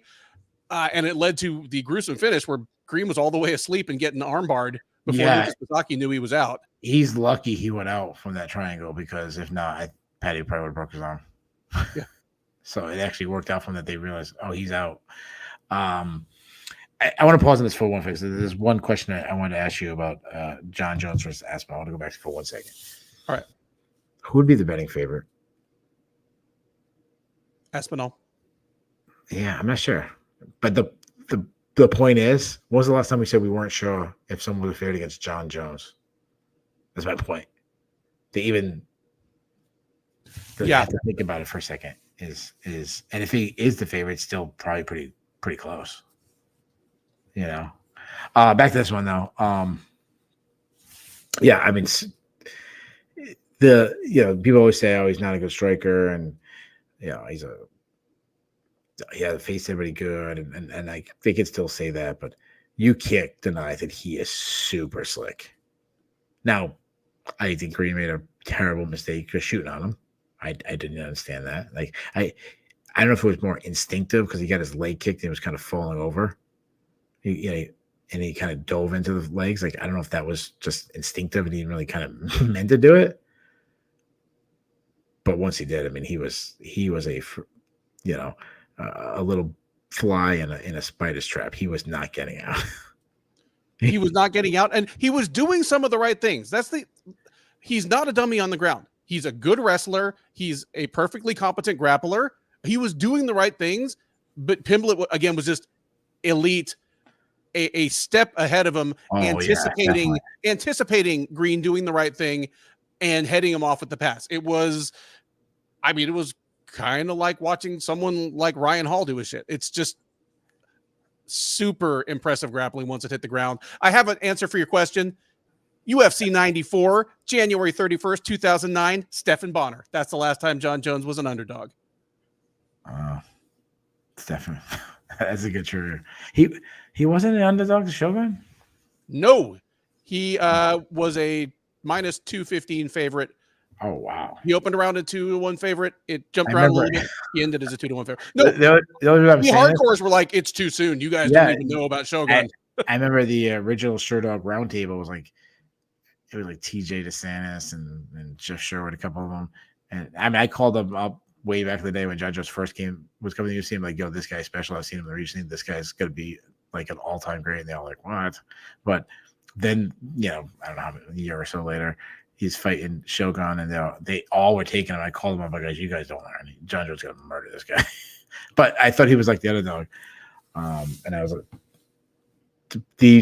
And it led to the gruesome finish where Green was all the way asleep and getting armbarred before Lucas Masaki knew he was out. He's lucky he went out from that triangle, because if not, Paddy probably would have broke his arm. Yeah. So it actually worked out from that. They realized, oh, he's out. I want to pause on this for one thing. So there's one question I wanted to ask you about Jon Jones versus Aspinall. I want to go back for 1 second. All right. Who would be the betting favorite? Aspinall. Yeah, I'm not sure. But the point is, when was the last time we said we weren't sure if someone was favored against Jon Jones? That's my point. They even have to think about it for a second. And if he is the favorite, it's still probably pretty close. You know. Back to this one though. Yeah, I mean, people always say, oh, he's not a good striker, and the face everybody good, and they can still say that, but you can't deny that he is super slick. Now, I think Green made a terrible mistake just shooting on him. I didn't understand that. Like I don't know if it was more instinctive because he got his leg kicked and he was kind of falling over. And he kind of dove into the legs. Like I don't know if that was just instinctive and he didn't really kind of meant to do it. But once he did, I mean, he was a little fly in a spider's trap. He was not getting out. He was not getting out, and he was doing some of the right things. He's not a dummy on the ground. He's a good wrestler. He's a perfectly competent grappler. He was doing the right things, but Pimblett again was just elite, a step ahead of him, anticipating Green doing the right thing and heading him off with the pass. It was kind of like watching someone like Ryan Hall do his shit. It's just super impressive grappling once it hit the ground. I have an answer for your question. UFC 94, January 31st, 2009, Stephan Bonner. That's the last time Jon Jones was an underdog. Stephan. That's a good trigger. He wasn't an underdog to Shogun? No. He was a minus 215 favorite. Oh, wow. He opened around a 2-1 favorite. It jumped around a little bit. He ended as a 2-1 favorite. No, the hardcores were like, it's too soon. You guys don't even know about Shogun. I remember the original Sherdog roundtable was like, it was like TJ DeSantis and Jeff Sherwood, a couple of them. And I mean, I called them up way back in the day when Jon Jones first was coming to UFC. I'm like, yo, this guy's special. I've seen him recently. This guy's going to be like an all-time great. And they all like, what? But then, I don't know, a year or so later, he's fighting Shogun, and they all were taking him. I called him up, like, guys, you guys don't learn. Jon Jones going to murder this guy. But I thought he was like the underdog. And I was like,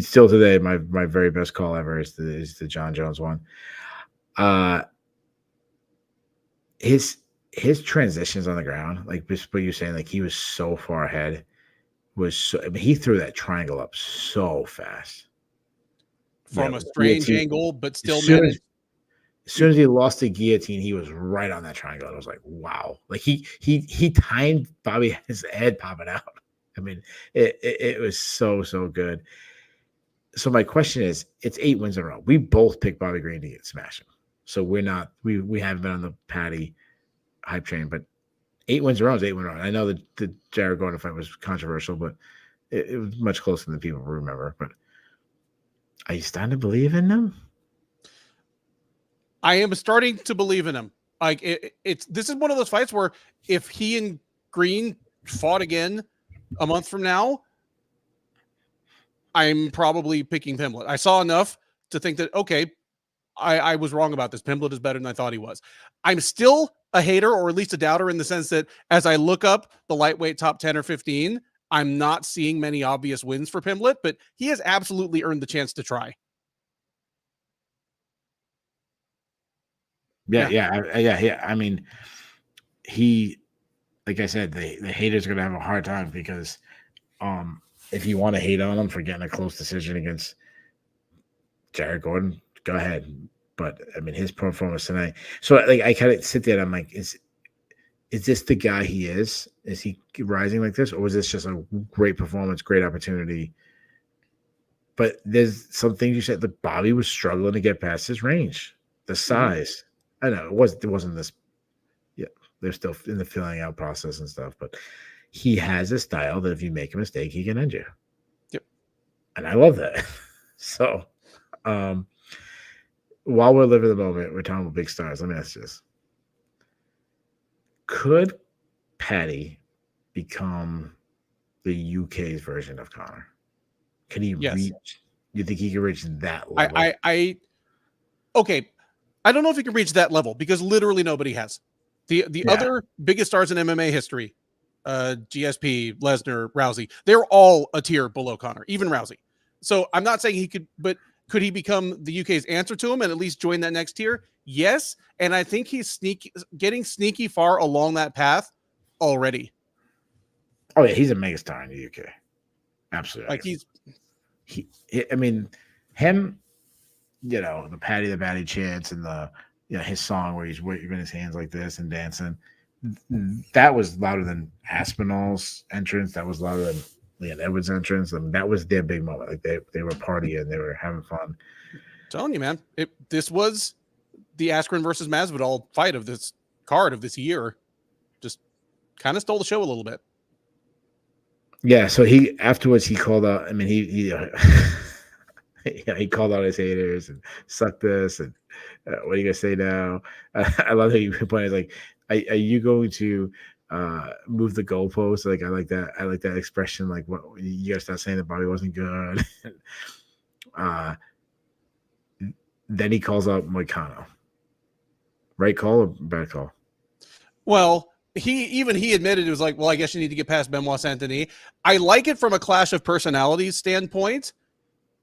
still today, my very best call ever is the Jon Jones one. His transitions on the ground, like what you're saying, like he was so far ahead, he threw that triangle up so fast from a strange angle, but still managed. As soon as he lost the guillotine, he was right on that triangle. And I was like, wow. Like he timed Bobby his head popping out. I mean, it was so good. So my question is, it's 8 wins in a row. We both picked Bobby Green to get smashed. So we haven't been on the Paddy hype train, but 8 wins in a row is 8 wins in a row. I know that the Jared Gordon fight was controversial, but it was much closer than people remember. But are you starting to believe in them? I am starting to believe in him. Like this is one of those fights where if he and Green fought again a month from now, I'm probably picking Pimblett. I saw enough to think that, okay, I was wrong about this. Pimblett is better than I thought he was. I'm still a hater, or at least a doubter, in the sense that as I look up the lightweight top 10 or 15, I'm not seeing many obvious wins for Pimblett, but he has absolutely earned the chance to try. Yeah. I mean, like I said, the haters are going to have a hard time because if you want to hate on him for getting a close decision against Jared Gordon, go ahead. But I mean, his performance tonight. So like, I kind of sit there and I'm like, is this the guy he is? Is he rising like this, or was this just a great performance, great opportunity? But there's some things you said that Bobby was struggling to get past his range, the size. I know it wasn't this. Yeah, they're still in the filling out process and stuff, but he has a style that if you make a mistake, he can end you. Yep. And I love that. So, while we're living the moment, we're talking about big stars. Let me ask you this: could Paddy become the UK's version of Conor? Can he Yes. reach? You think he can reach that level? Okay. I don't know if he can reach that level because literally nobody has. The other biggest stars in MMA history, GSP, Lesnar, Rousey, they're all a tier below Conor, even Rousey. So I'm not saying he could, but could he become the UK's answer to him and at least join that next tier? Yes. And I think he's getting sneaky far along that path already. Oh yeah, he's a megastar in the UK. Absolutely. Like I mean, him, the Paddy the Batty chants and his song where he's waving his hands like this and dancing. That was louder than Aspinall's entrance. That was louder than Leon Edwards' entrance. I mean, that was their big moment. Like they were partying, they were having fun. I'm telling you, man, this was the Askren versus Masvidal fight of this card of this year. Just kind of stole the show a little bit. Yeah, so he afterwards he called out. I mean, he he called out his haters and suck this and what are you gonna say now? I love how you pointed like, are you going to move the goalpost? Like I like that expression. Like what you gotta start saying the body wasn't good. Then he calls out Moicano. Right call or bad call? Well, he admitted it was like, well, I guess you need to get past Benoit Saint-Denis. I like it from a clash of personalities standpoint.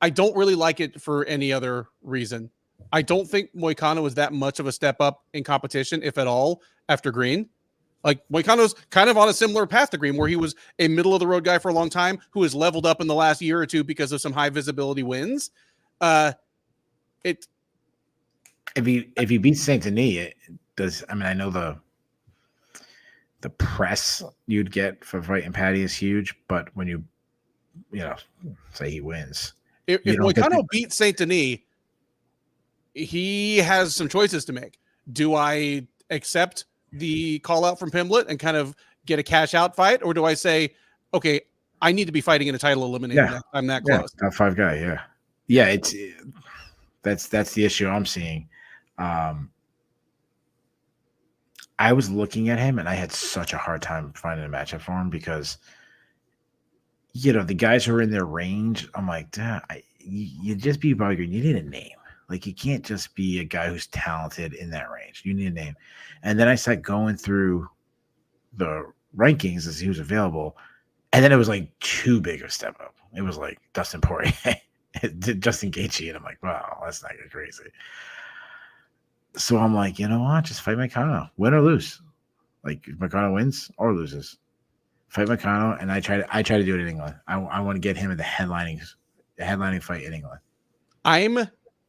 I don't really like it for any other reason. I don't think Moicano was that much of a step up in competition, if at all, after Green. Like Moicano's kind of on a similar path to Green, where he was a middle of the road guy for a long time, who has leveled up in the last year or two because of some high visibility wins. If he beats Saint-Denis, it does. I mean, I know the press you'd get for fighting Paddy is huge, but when you say he wins, if Moicano beats Saint-Denis, he has some choices to make. Do I accept the call out from Pimblett and kind of get a cash out fight, or do I say, okay, I need to be fighting in a title eliminator? Yeah. I'm that close. Top 5 guy. Yeah. That's the issue I'm seeing. I was looking at him and I had such a hard time finding a matchup for him because, the guys who are in their range, I'm like, you just be Bobby Green. You need a name. Like, you can't just be a guy who's talented in that range. You need a name. And then I started going through the rankings as he was available. And then it was like too big of a step up. It was like Dustin Poirier, Justin Gaethje. And I'm like, wow, that's not get crazy. So I'm like, you know what? Just fight Moicano, win or lose. Like if Moicano wins or loses, fight Moicano. And I try to do it in England. I want to get him in the headlining fight in England.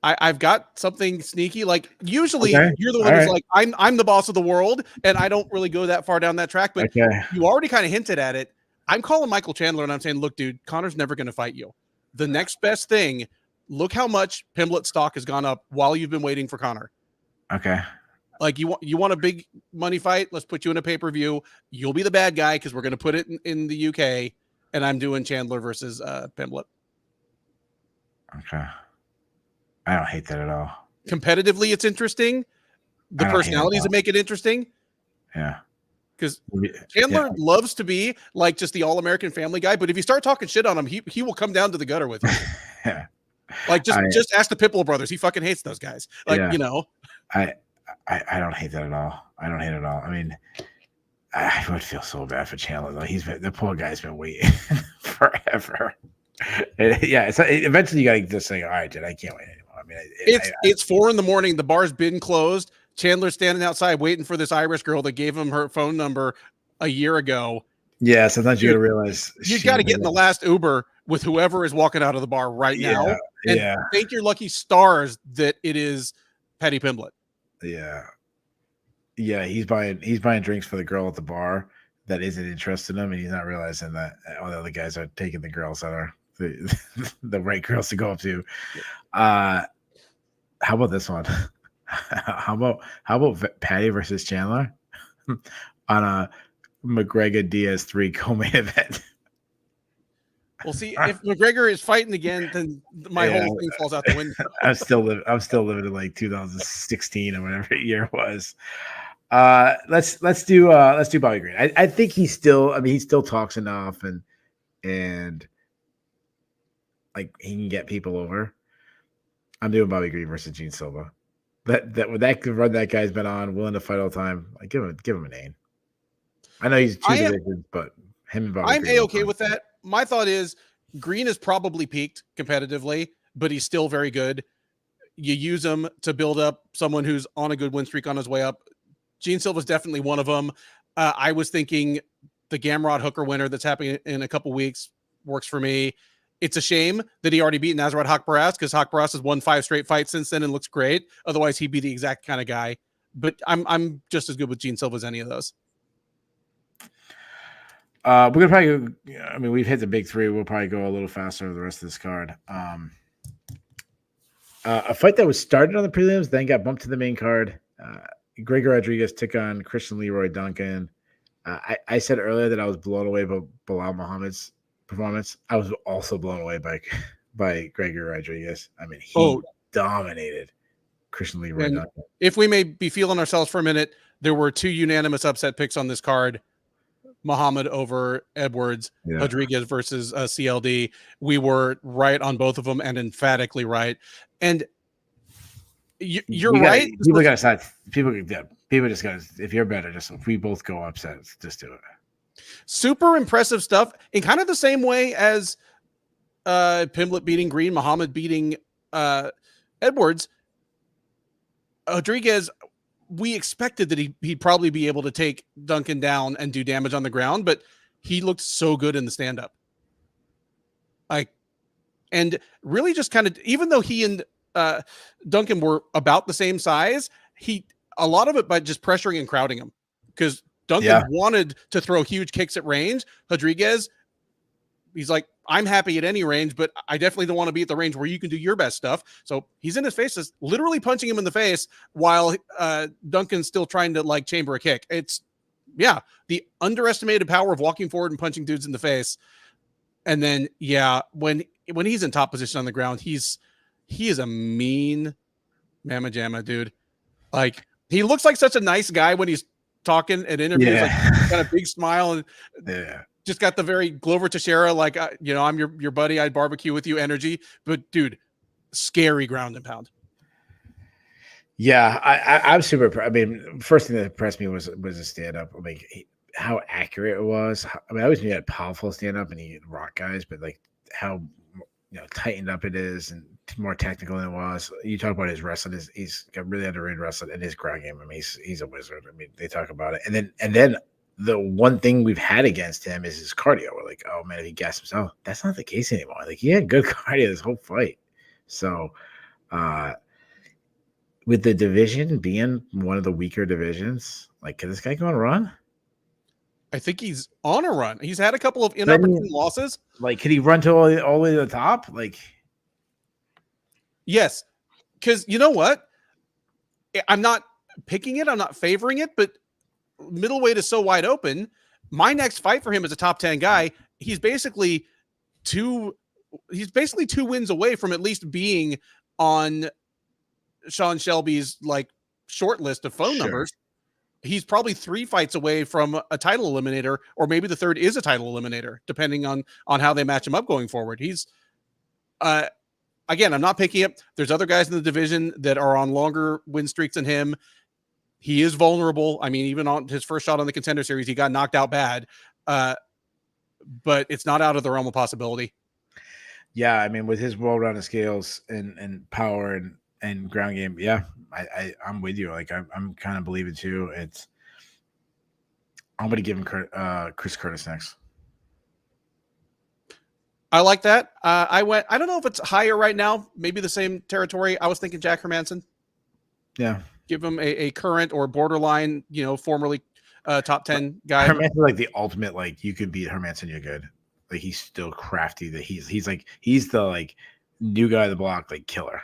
I've got something sneaky. Like usually you're the one who's like, I'm the boss of the world, and I don't really go that far down that track. But you already kind of hinted at it. I'm calling Michael Chandler and I'm saying, look, dude, Conor's never going to fight you. The next best thing, look how much Pimblett stock has gone up while you've been waiting for Conor. Okay. Like you want a big money fight? Let's put you in a pay-per-view. You'll be the bad guy because we're going to put it in the UK, and I'm doing Chandler versus Pimblett. Okay. I don't hate that at all. Competitively, it's interesting. The personalities that make it interesting. Yeah. Because Chandler loves to be like just the all-American family guy, but if you start talking shit on him, he will come down to the gutter with you. Yeah. Like just ask the Pitbull brothers. He fucking hates those guys. Like, I don't hate that at all. I don't hate it at all. I mean, I would feel so bad for Chandler though. The poor guy's been waiting forever. Eventually you gotta just say, all right, dude, I can't wait anymore. I mean, it's 4 a.m. The bar's been closed. Chandler's standing outside waiting for this Irish girl that gave him her phone number a year ago. Yeah, sometimes you gotta realize you got to get in the last Uber with whoever is walking out of the bar right now. And thank your lucky stars that it is Paddy Pimblett. Yeah, he's buying drinks for the girl at the bar that isn't interested in him, and he's not realizing that all the other guys are taking the girls that are the right girls to go up to. How about this one? How about Paddy versus Chandler on a McGregor Diaz 3 co-main event? We'll see if McGregor is fighting again, then my whole thing falls out the window. I'm still living in like 2016 or whatever year it was. Let's do Bobby Green. I think he still talks enough and like he can get people over. I'm doing Bobby Green versus Gene Silva. That run that guy's been on, willing to fight all the time. Like give him a name. I know he's two divisions, but him and Bobby Green. I'm okay with that. My thought is Green is probably peaked competitively, but he's still very good. You use him to build up someone who's on a good win streak on his way up. Gene Silva is definitely one of them. I was thinking the Gamrot Hooker winner that's happening in a couple weeks works for me. It's a shame that he already beat Nasrat Haqparast because Haqparast has won 5 straight fights since then and looks great. Otherwise, he'd be the exact kind of guy. But I'm just as good with Gene Silva as any of those. We're gonna probably go, I mean, we've hit the big 3. We'll probably go a little faster over the rest of this card. A fight that was started on the prelims, then got bumped to the main card. Gregor Rodriguez took on Christian Leroy Duncan. I said earlier that I was blown away by Belal Muhammad's performance. I was also blown away by Gregor Rodriguez. I mean, he dominated Christian Leroy Duncan. If we may be feeling ourselves for a minute, there were 2 unanimous upset picks on this card. Muhammad over Edwards, Rodriguez versus CLD. We were right on both of them and emphatically right. And you're right. People got to side. People just got to, if you're better, just if we both go upset, just do it. Super impressive stuff in kind of the same way as Pimblett beating Green, Muhammad beating Edwards. Rodriguez, we expected that he'd probably be able to take Duncan down and do damage on the ground, but he looked so good in the stand-up. And really just kind of, even though he and Duncan were about the same size, a lot of it by just pressuring and crowding him, because Duncan wanted to throw huge kicks at range. Rodriguez, he's like, I'm happy at any range, but I definitely don't want to be at the range where you can do your best stuff. So he's in his face, literally punching him in the face while Duncan's still trying to like chamber a kick. It's the underestimated power of walking forward and punching dudes in the face. And then, when he's in top position on the ground, he is a mean mamma jamma dude. Like, he looks like such a nice guy when he's talking at interviews, like got a big smile and just got the very Glover Teixeira, like, I'm your buddy, I'd barbecue with you energy. But dude, scary ground and pound. Yeah, I'm super. I mean, first thing that impressed me was a stand up. I mean, how accurate it was. I mean, I always knew he had powerful stand up and he rock guys, but like how tightened up it is and more technical than it was. You talk about his wrestling, he's got really underrated wrestling and his ground game. I mean, he's a wizard. I mean, they talk about it, and then the one thing we've had against him is his cardio. We're like, oh man, if he gasps himself, that's not the case anymore. Like, he had good cardio this whole fight. So, with the division being one of the weaker divisions, like, can this guy go on a run? I think he's on a run. He's had a couple of inopportune losses. Like, could he run to all the way to the top? Like, yes, because you know what? I'm not picking it. I'm not favoring it, but middleweight is so wide open. My next fight for him is a top 10 guy. He's basically two wins away from at least being on Sean Shelby's like short list of phone numbers. He's probably 3 fights away from a title eliminator, or maybe the third is a title eliminator, depending on how they match him up going forward. He's again, I'm not picking it. There's other guys in the division that are on longer win streaks than him. He is vulnerable. I mean, even on his first shot on the Contender Series, he got knocked out bad. But it's not out of the realm of possibility. Yeah, I mean, with his well-rounded scales and power and ground game, I'm with you. Like, I'm kind of believing too. I'm going to give him Chris Curtis next. I like that. I don't know if it's higher right now, maybe the same territory. I was thinking Jack Hermanson. Yeah. Give him a current or borderline, formerly top 10 guy. Hermanson, like the ultimate, like, you could beat Hermanson, you're good. Like, he's still crafty. That he's the like new guy on the block, like killer.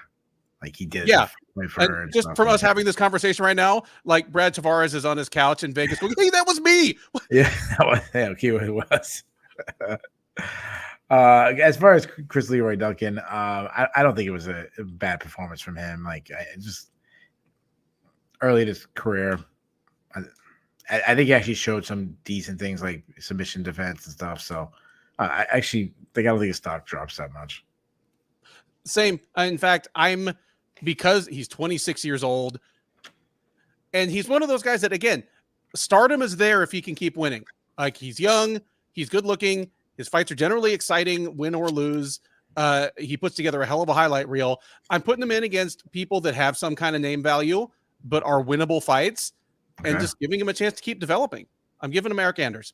Like he did. Yeah. And just from us having this conversation right now, like Brad Tavares is on his couch in Vegas going, hey, that was me. Yeah, that was it was. As far as Chris Leroy Duncan, I don't think it was a bad performance from him. Like just early in his career, I think he actually showed some decent things like submission defense and stuff. So I actually think I don't think his stock drops that much. Same. In fact, because he's 26 years old, and he's one of those guys that, again, stardom is there if he can keep winning. Like, he's young, he's good looking, his fights are generally exciting, win or lose. He puts together a hell of a highlight reel. I'm putting him in against people that have some kind of name value, but are winnable fights, and just giving him a chance to keep developing. I'm giving him Eric Anders.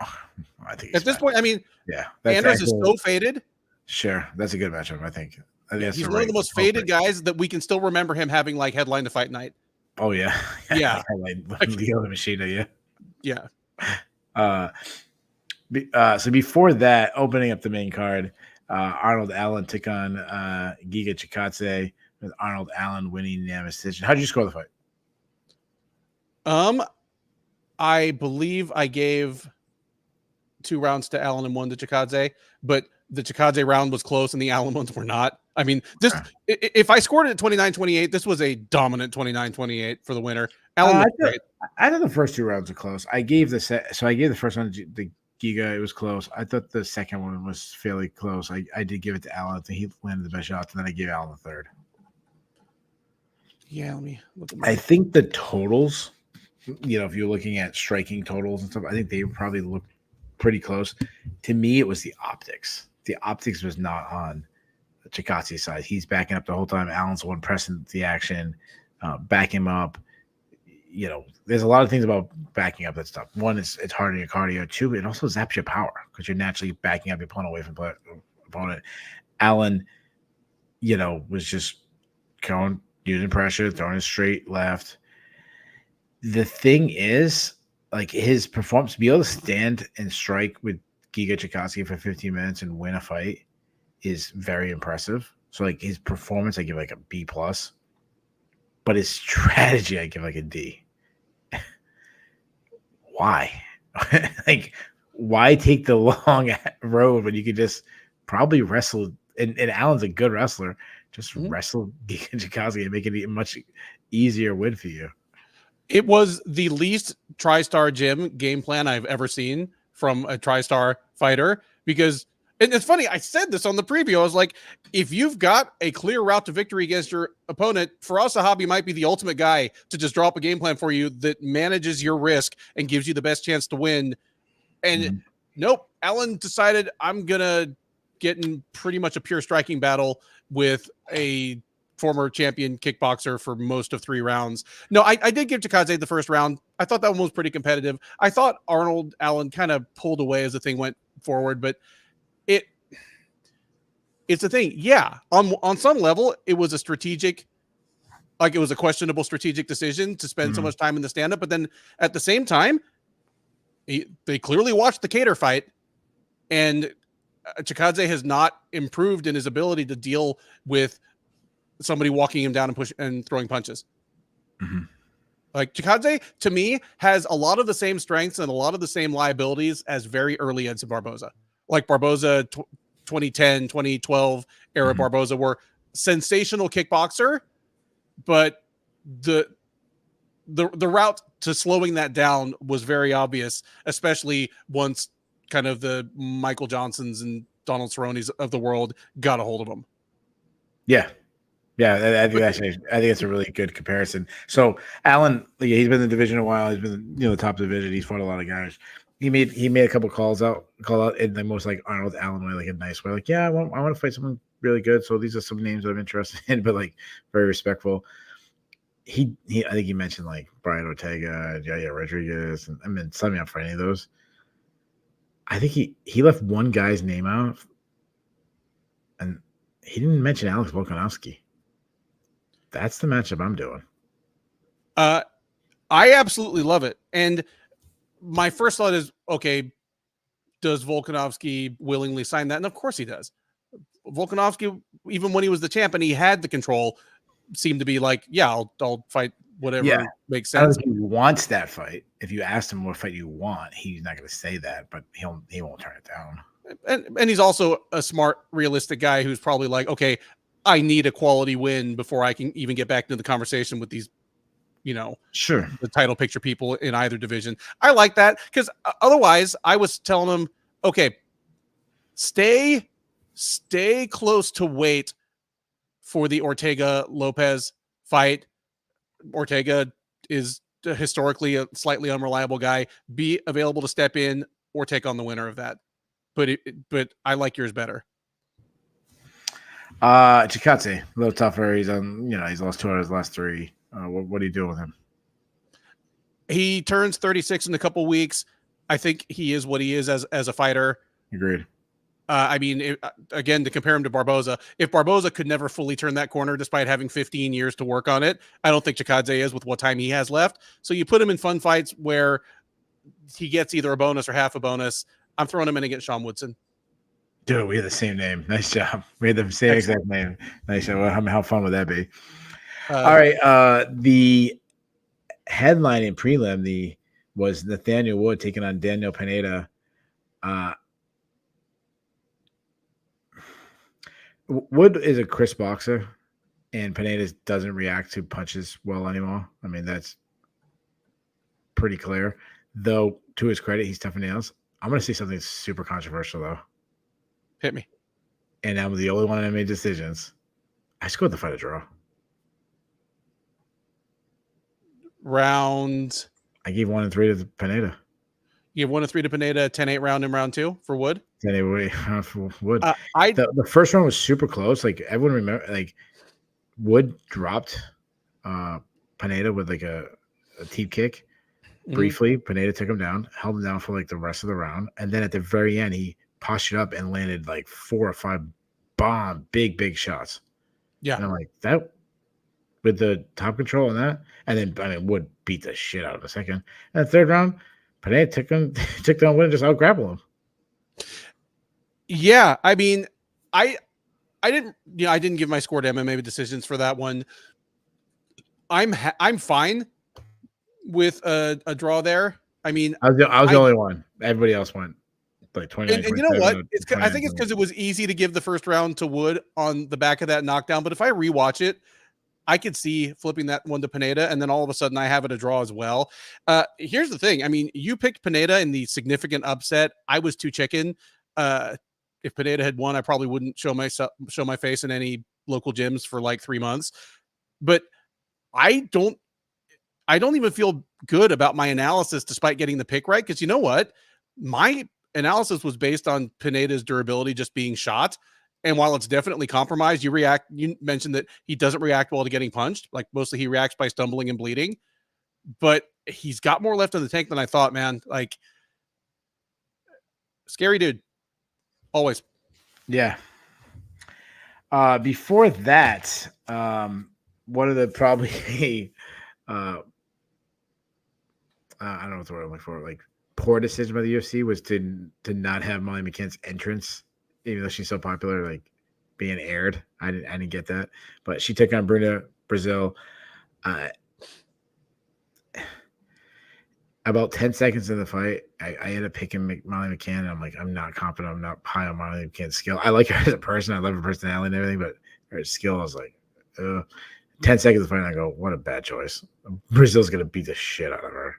I think at this point, I mean, yeah, Anders is so faded. Sure, that's a good matchup. I think he's one of the most faded guys that we can still remember him having like headline to fight night. Oh yeah, yeah, Leo the Machina, yeah. So before that, opening up the main card, Arnold Allen took on Giga Chikadze, with Arnold Allen winning unanimous decision. How did you score the fight? I believe I gave 2 rounds to Allen and 1 to Chikadze, but the Chikadze round was close and the Allen ones were not. I mean, if I scored it at 29-28, this was a dominant 29-28 for the winner. Allen I thought the first 2 rounds were close. I gave the first one to the Giga. It was close. I thought the second one was fairly close. I did give it to Allen. I think he landed the best shots, and then I gave Allen the third. Yeah, let me look at I think the totals, if you're looking at striking totals and stuff, I think they probably look pretty close. To me, it was the optics. The optics was not on Chikadze's side. He's backing up the whole time. Allen's the one pressing the action, back him up. There's a lot of things about backing up that stuff. One, it's harder your cardio. 2, it also zaps your power because you're naturally backing up your opponent away from opponent. Allen, was just using pressure, throwing it straight left. The thing is, like, his performance, to be able to stand and strike with Giga Chikadze for 15 minutes and win a fight is very impressive. So, like, his performance, I give like a B+, but his strategy, I give like a D. Why? Like, why take the long road when you could just probably wrestle? And Allen's a good wrestler. Just wrestle Giga Chikadze and make it a much easier win for you. It was the least TriStar Gym game plan I've ever seen from a TriStar fighter, because, and it's funny, I said this on the preview. I was like, if you've got a clear route to victory against your opponent, Firas Zahabi might be the ultimate guy to just drop a game plan for you that manages your risk and gives you the best chance to win. And nope, Allen decided, I'm going to get in pretty much a pure striking battle with a former champion kickboxer for most of 3 rounds. No, I did give Chikadze the first round. I thought that one was pretty competitive. I thought Arnold Allen kind of pulled away as the thing went forward, but it's the thing. Yeah, on some level, it was a strategic, like, it was a questionable strategic decision to spend so much time in the stand-up, but then at the same time, they clearly watched the Cater fight, and Chikadze has not improved in his ability to deal with somebody walking him down and push and throwing punches. Like, Chikadze, to me, has a lot of the same strengths and a lot of the same liabilities as very early Edson Barboza. Like Barboza, 2010, 2012 era Barboza were sensational kickboxer, but the route to slowing that down was very obvious, especially once kind of the Michael Johnsons and Donald Cerrone's of the world got a hold of him. Yeah. I think it's a really good comparison. So Allen, he's been in the division a while. He's been the top division. He's fought a lot of guys. He made a couple call out in the most like Arnold Allen way, like a nice way. Like, yeah, I want to fight someone really good. So these are some names that I'm interested in, but like very respectful. I think he mentioned like Brian Ortega, Yaya Rodriguez, and I mean, sign me up for any of those. I think he left one guy's name out, and he didn't mention Alex Volkanovski. That's the matchup I'm doing. I absolutely love it. And my first thought is, okay, does Volkanovski willingly sign that? And of course he does. Volkanovski, even when he was the champ and he had the control, seemed to be like, yeah, I'll fight whatever makes I don't sense. think he wants that fight. If you asked him what fight you want, he's not going to say that, but he won't turn it down. And he's also a smart, realistic guy who's probably like, okay, I need a quality win before I can even get back into the conversation with these, Sure, the title picture people in either division. I like that because otherwise I was telling him, okay, stay close to weight for the Ortega Lopez fight. Ortega is historically a slightly unreliable guy. Be available to step in or take on the winner of that. But I like yours better. Chikadze, a little tougher. He's on, he's lost 2 out of his last 3. What are you doing with him? He turns 36 in a couple weeks. I think he is what he is as a fighter. Agreed. I mean, again, to compare him to Barboza, if Barboza could never fully turn that corner despite having 15 years to work on it, I don't think Chikadze is with what time he has left. So you put him in fun fights where he gets either a bonus or half a bonus. I'm throwing him in against Sean Woodson. Dude, we had the same name. Nice job. We had the same exact name. Nice job. How fun would that be? All right. The headline in prelim was Nathaniel Wood taking on Daniel Pineda. Wood is a crisp boxer, and Pineda doesn't react to punches well anymore. I mean, that's pretty clear. Though, to his credit, he's tough in nails. I'm going to say something super controversial, though. Hit me. And I'm the only one that made decisions. I scored the fight a draw. Round. I gave 1 and 3 to Pineda. You have 1 and 3 to Pineda, 10-8 round in round 2 for Wood. 10-8 for Wood. The first round was super close. Like everyone remember, like Wood dropped Pineda with like a teep kick briefly. Pineda took him down, held him down for like the rest of the round, and then at the very end, he postured up and landed like 4 or 5 big shots. Yeah, and I'm like that with the top control on that, and then Wood beat the shit out of the second. And the third round, Pineda took down Wood and just out grapple him. Yeah, I mean, I didn't give my score to MMA decisions for that one. I'm fine with a draw there. I mean, I was the only one. Everybody else went like 29. And you know what? I think it's because it was easy to give the first round to Wood on the back of that knockdown. But if I rewatch it, I could see flipping that one to Pineda, and then all of a sudden I have it a draw as well. Here's the thing. I mean, you picked Pineda in the significant upset. I was too chicken. If Pineda had won, I probably wouldn't show my face in any local gyms for like 3 months. But I don't even feel good about my analysis despite getting the pick right. Because you know what? My analysis was based on Pineda's durability just being shot. And while it's definitely compromised, you mentioned that he doesn't react well to getting punched. Like mostly he reacts by stumbling and bleeding. But he's got more left in the tank than I thought, man. Like, scary dude. Always. Yeah. Before that, one of the probably I don't know what the word I'm looking for, like poor decision by the UFC was to not have Molly McCann's entrance, even though she's so popular, like being aired. I didn't get that, but she took on Bruna Brazil. About 10 seconds in the fight, I ended up picking Molly McCann, and I'm like, I'm not confident. I'm not high on Molly McCann's skill. I like her as a person. I love her personality and everything, but her skill, I was like, 10 seconds of the fight, and I go, what a bad choice. Brazil's going to beat the shit out of her.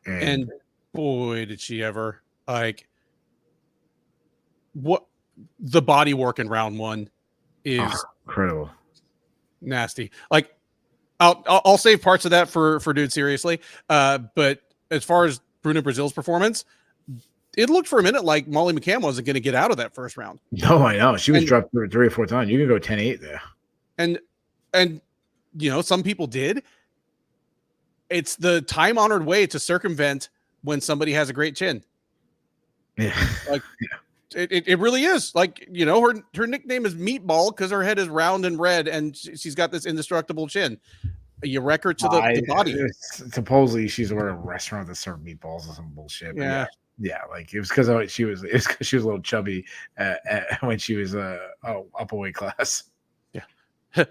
And boy, did she ever. Like, what the body work in round 1 is incredible. Nasty. Like, I'll save parts of that for Dude Seriously. But as far as Bruna Brazil's performance, it looked for a minute like Molly McCann wasn't going to get out of that first round. No, I know. She was dropped 3 or 4 times. You can go 10-8 there. And some people did. It's the time-honored way to circumvent when somebody has a great chin. Yeah. Like, it really is. Like, her nickname is Meatball because her head is round and red, and she's got this indestructible chin. You wreck her to the body. Supposedly she's at a restaurant that served meatballs or some bullshit. Yeah. Yeah, like it was because she was a little chubby when she was up a weight class. Yeah.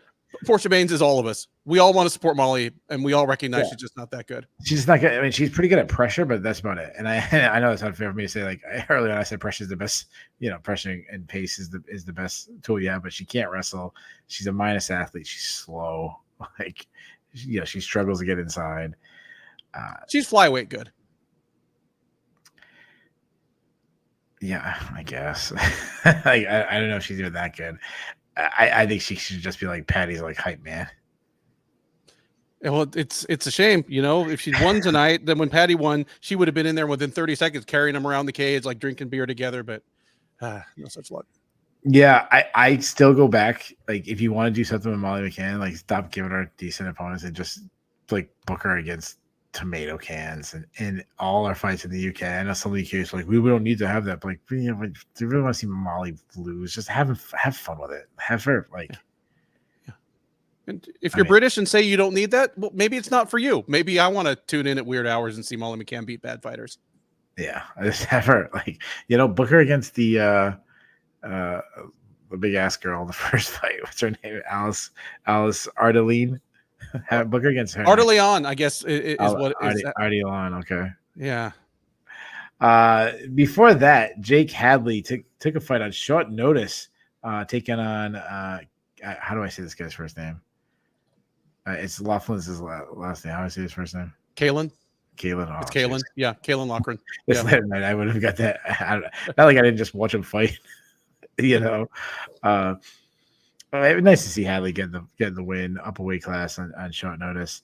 Portia Baines is all of us. We all want to support Molly, and we all recognize Yeah. she's just not that good. She's not good. I mean, she's pretty good at pressure, but that's about it. And I know it's unfair for me to say, like earlier on, I said pressure is the best. Pressure and pace is the best tool you have, but she can't wrestle. She's a minus athlete. She's slow. Like, she struggles to get inside. She's flyweight good. Yeah, I guess. Like, I don't know if she's even that good. I think she should just be like Paddy's like hype man. Well, it's a shame, if she'd won tonight, then when Paddy won, she would have been in there within 30 seconds carrying him around the cage, like drinking beer together, but no such luck. Yeah, I still go back. Like, if you want to do something with Molly McCann, like stop giving her decent opponents and just like book her against tomato cans and all our fights in the UK. I know some of the curious like we don't need to have that, but like, do you really want to see Molly lose? Just have fun with it. Have her like. Yeah. And if you're British and say you don't need that, well, maybe it's not for you. Maybe I want to tune in at weird hours and see Molly McCann beat bad fighters. Yeah, I just have her like book her against the big ass girl. The first fight. What's her name? Alice Ardeline. Book her against her. Arteleon, I guess, is what it is. Arteleon, okay. Yeah. Before that, Jake Hadley took a fight on short notice, taking on how do I say this guy's first name? It's Laughlin's last name. How do I say his first name? Kalen. Oh, it's Kalen. Yeah, Kalen Loughran. This night I would have got that. Not like I didn't just watch him fight. Nice to see Hadley getting the win, up a weight class on short notice.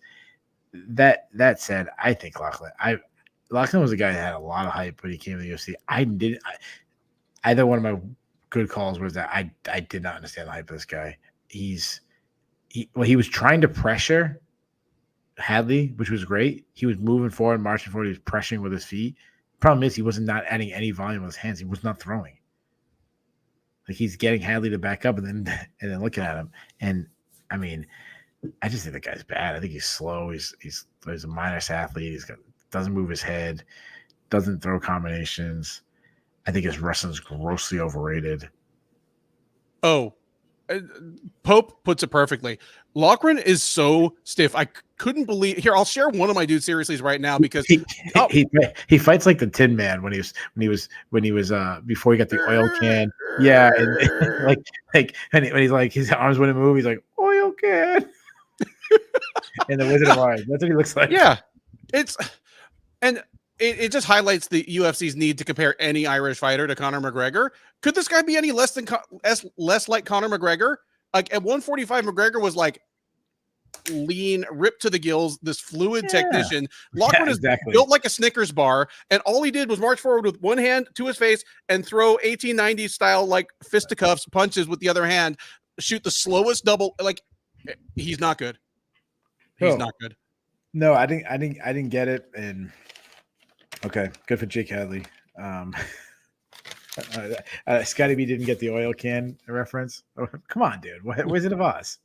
That said, I think Lachlan was a guy that had a lot of hype when he came to the UFC. Either one of my good calls was that I did not understand the hype of this guy. He was trying to pressure Hadley, which was great. He was moving forward, marching forward. He was pressuring with his feet. Problem is, he wasn't not adding any volume with his hands. He was not throwing. Like, he's getting Hadley to back up and then looking at him. And I mean, I just think the guy's bad. I think he's slow. He's a minus athlete. Doesn't move his head, doesn't throw combinations. I think his wrestling's grossly overrated. Oh, Pope puts it perfectly. Loughran is so stiff. I couldn't believe. Here, I'll share one of my dude seriously right now because he fights like the Tin Man when he was before he got the oil can. Yeah, and when he's like his arms wouldn't move, he's like oil can. And the Wizard of Oz. That's what he looks like. Yeah, it just highlights the UFC's need to compare any Irish fighter to Conor McGregor. Could this guy be any less like Conor McGregor? Like at 145, McGregor was like lean, ripped to the gills, this fluid technician. Loughran is built like a Snickers bar, and all he did was march forward with one hand to his face and throw 1890s style like fisticuffs punches with the other hand, shoot the slowest double. Like, he's not good. He's not good. No, I didn't get it. And okay, good for Jake Hadley. Scotty B didn't get the oil can reference. Oh, come on, dude. Wizard of Oz.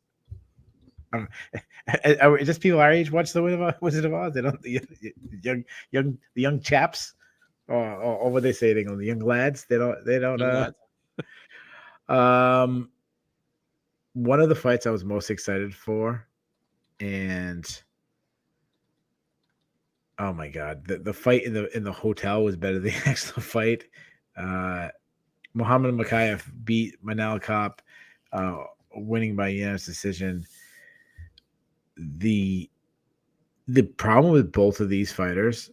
Just people our age watch the Wizard of Oz. They don't the young chaps, or what they say in England, the young lads. They don't. One of the fights I was most excited for, and oh my god, the fight in the hotel was better than the actual fight. Muhammad Makayev beat Manal Cop, winning by unanimous decision. The problem with both of these fighters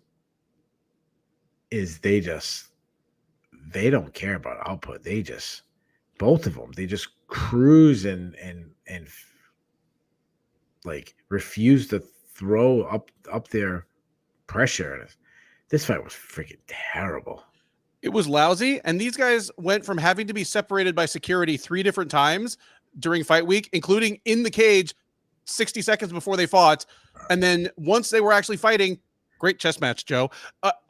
is they don't care about output. Both of them, they just cruise and like refuse to throw up their pressure. This fight was freaking terrible. It was lousy, and these guys went from having to be separated by security 3 different times during fight week, including in the cage 60 seconds before they fought. And then once they were actually fighting, great chess match, Joe.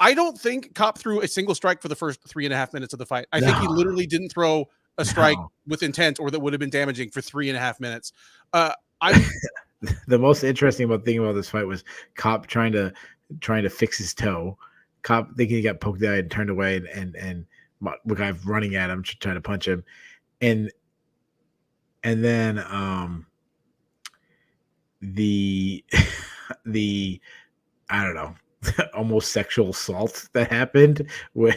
I don't think Cop threw a single strike for the first 3.5 minutes of the fight. I think he literally didn't throw a strike with intent or that would have been damaging for 3.5 minutes. The most interesting thinking about this fight was Cop trying to fix his toe, Cop thinking he got poked in the eye and turned away, and Makayev running at him, trying to punch him, and then the the I don't know, almost sexual assault that happened when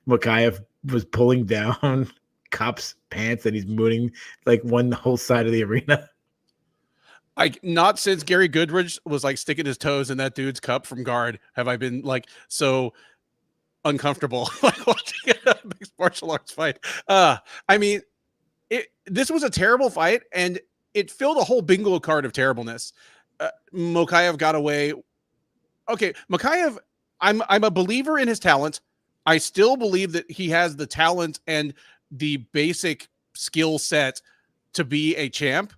Makayev was pulling down Cop's pants and he's mooning like one whole side of the arena. Like, not since Gary Goodridge was like sticking his toes in that dude's cup from guard have I been like so uncomfortable like watching a mixed martial arts fight. I mean, this was a terrible fight, and it filled a whole bingo card of terribleness. Makayev got away. Okay, Makayev, I'm a believer in his talent. I still believe that he has the talent and the basic skill set to be a champ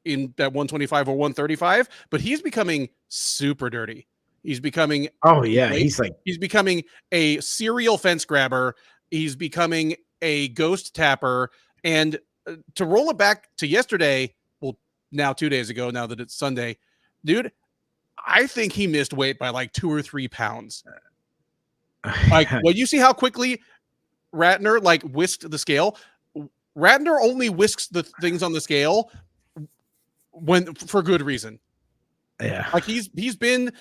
in that 125 or 135, but he's becoming super dirty. He's becoming he's becoming a serial fence grabber. He's becoming a ghost tapper. And to roll it back to yesterday, well, now 2 days ago, now that it's Sunday, dude, I think he missed weight by like 2 or 3 pounds. Like, well, you see how quickly Ratner like whisked the scale. Ratner only whisks the things on the scale when for good reason. Yeah, like he's been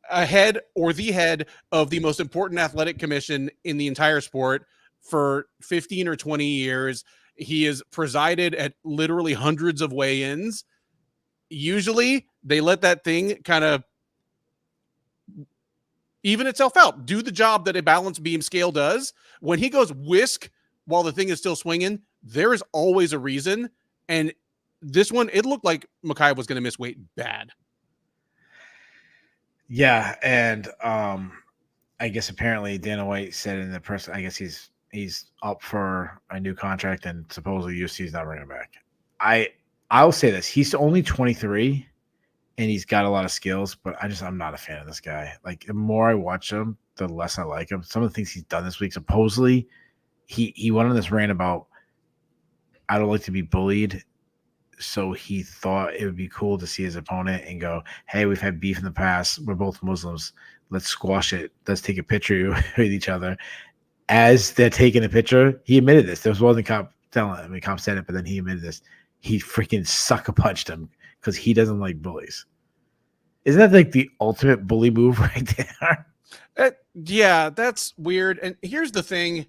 ahead or the head of the most important athletic commission in the entire sport for 15 or 20 years. He has presided at literally hundreds of weigh-ins. Usually they let that thing kind of even itself out, do the job that a balance beam scale does. When he goes whisk while the thing is still swinging, there is always a reason. And this one, it looked like Makayev was going to miss weight bad. Yeah, and I guess apparently Dana White said in the press, I guess he's up for a new contract, and supposedly UFC is not bringing him back. I'll say this: he's only 23, and he's got a lot of skills, but I'm not a fan of this guy. Like, the more I watch him, the less I like him. Some of the things he's done this week, supposedly, he went on this rant about I don't like to be bullied. So he thought it would be cool to see his opponent and go, hey, we've had beef in the past. We're both Muslims. Let's squash it. Let's take a picture with each other. As they're taking a picture, he admitted this. There wasn't Cop telling him. I mean, Cop said it, but then he admitted this. He freaking sucker punched him because he doesn't like bullies. Isn't that like the ultimate bully move right there? Yeah, that's weird. And here's the thing.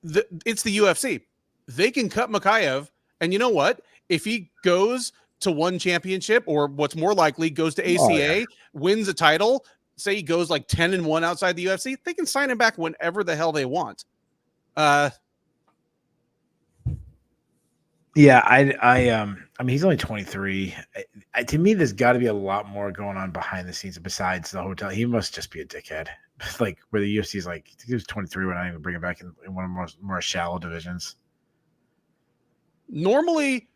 It's the UFC. They can cut Makayev. And you know what? If he goes to one championship, or what's more likely, goes to ACA, wins a title, say he goes like 10-1 outside the UFC, they can sign him back whenever the hell they want. Yeah, I mean, he's only 23. To me, there's got to be a lot more going on behind the scenes besides the hotel. He must just be a dickhead. Like, where the UFC is like, he was 23 when I even bring him back in one of the more shallow divisions. Normally,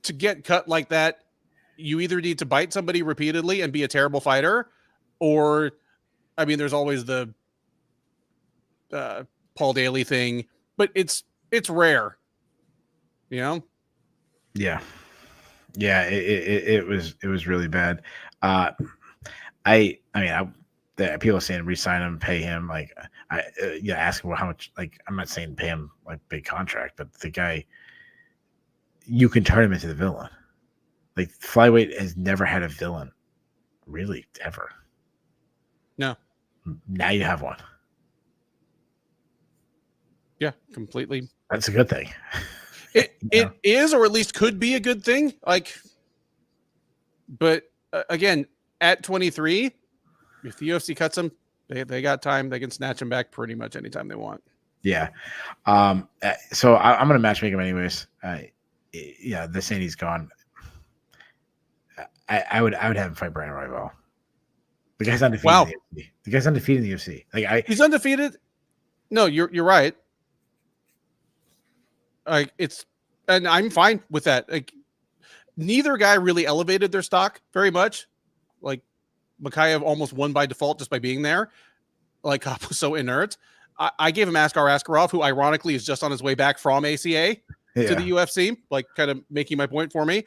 to get cut like that, you either need to bite somebody repeatedly and be a terrible fighter, or, I mean, there's always the Paul Daly thing, but it's rare, you know? Yeah. It was really bad. People are saying re-sign him, pay him. Like, ask him how much. Like, I'm not saying pay him like big contract, but the guy, you can turn him into the villain. Like, Flyweight has never had a villain, really, ever. No. Now you have one. Yeah, completely. That's a good thing. It is, or at least could be a good thing. Like, but again, at 23, if the UFC cuts him, they got time. They can snatch him back pretty much anytime they want. Yeah. So I'm gonna matchmake him anyways. They're saying he's gone. I would have him fight Brandon Royval. The guy's undefeated. Wow. In the UFC. The guy's undefeated in the UFC. Like, he's undefeated. No, you're right. Like, and I'm fine with that. Like, neither guy really elevated their stock very much. Like, Makayev almost won by default just by being there. Like, Cop was so inert. I gave him Askar Askarov, who ironically is just on his way back from ACA to the UFC, like, kind of making my point for me.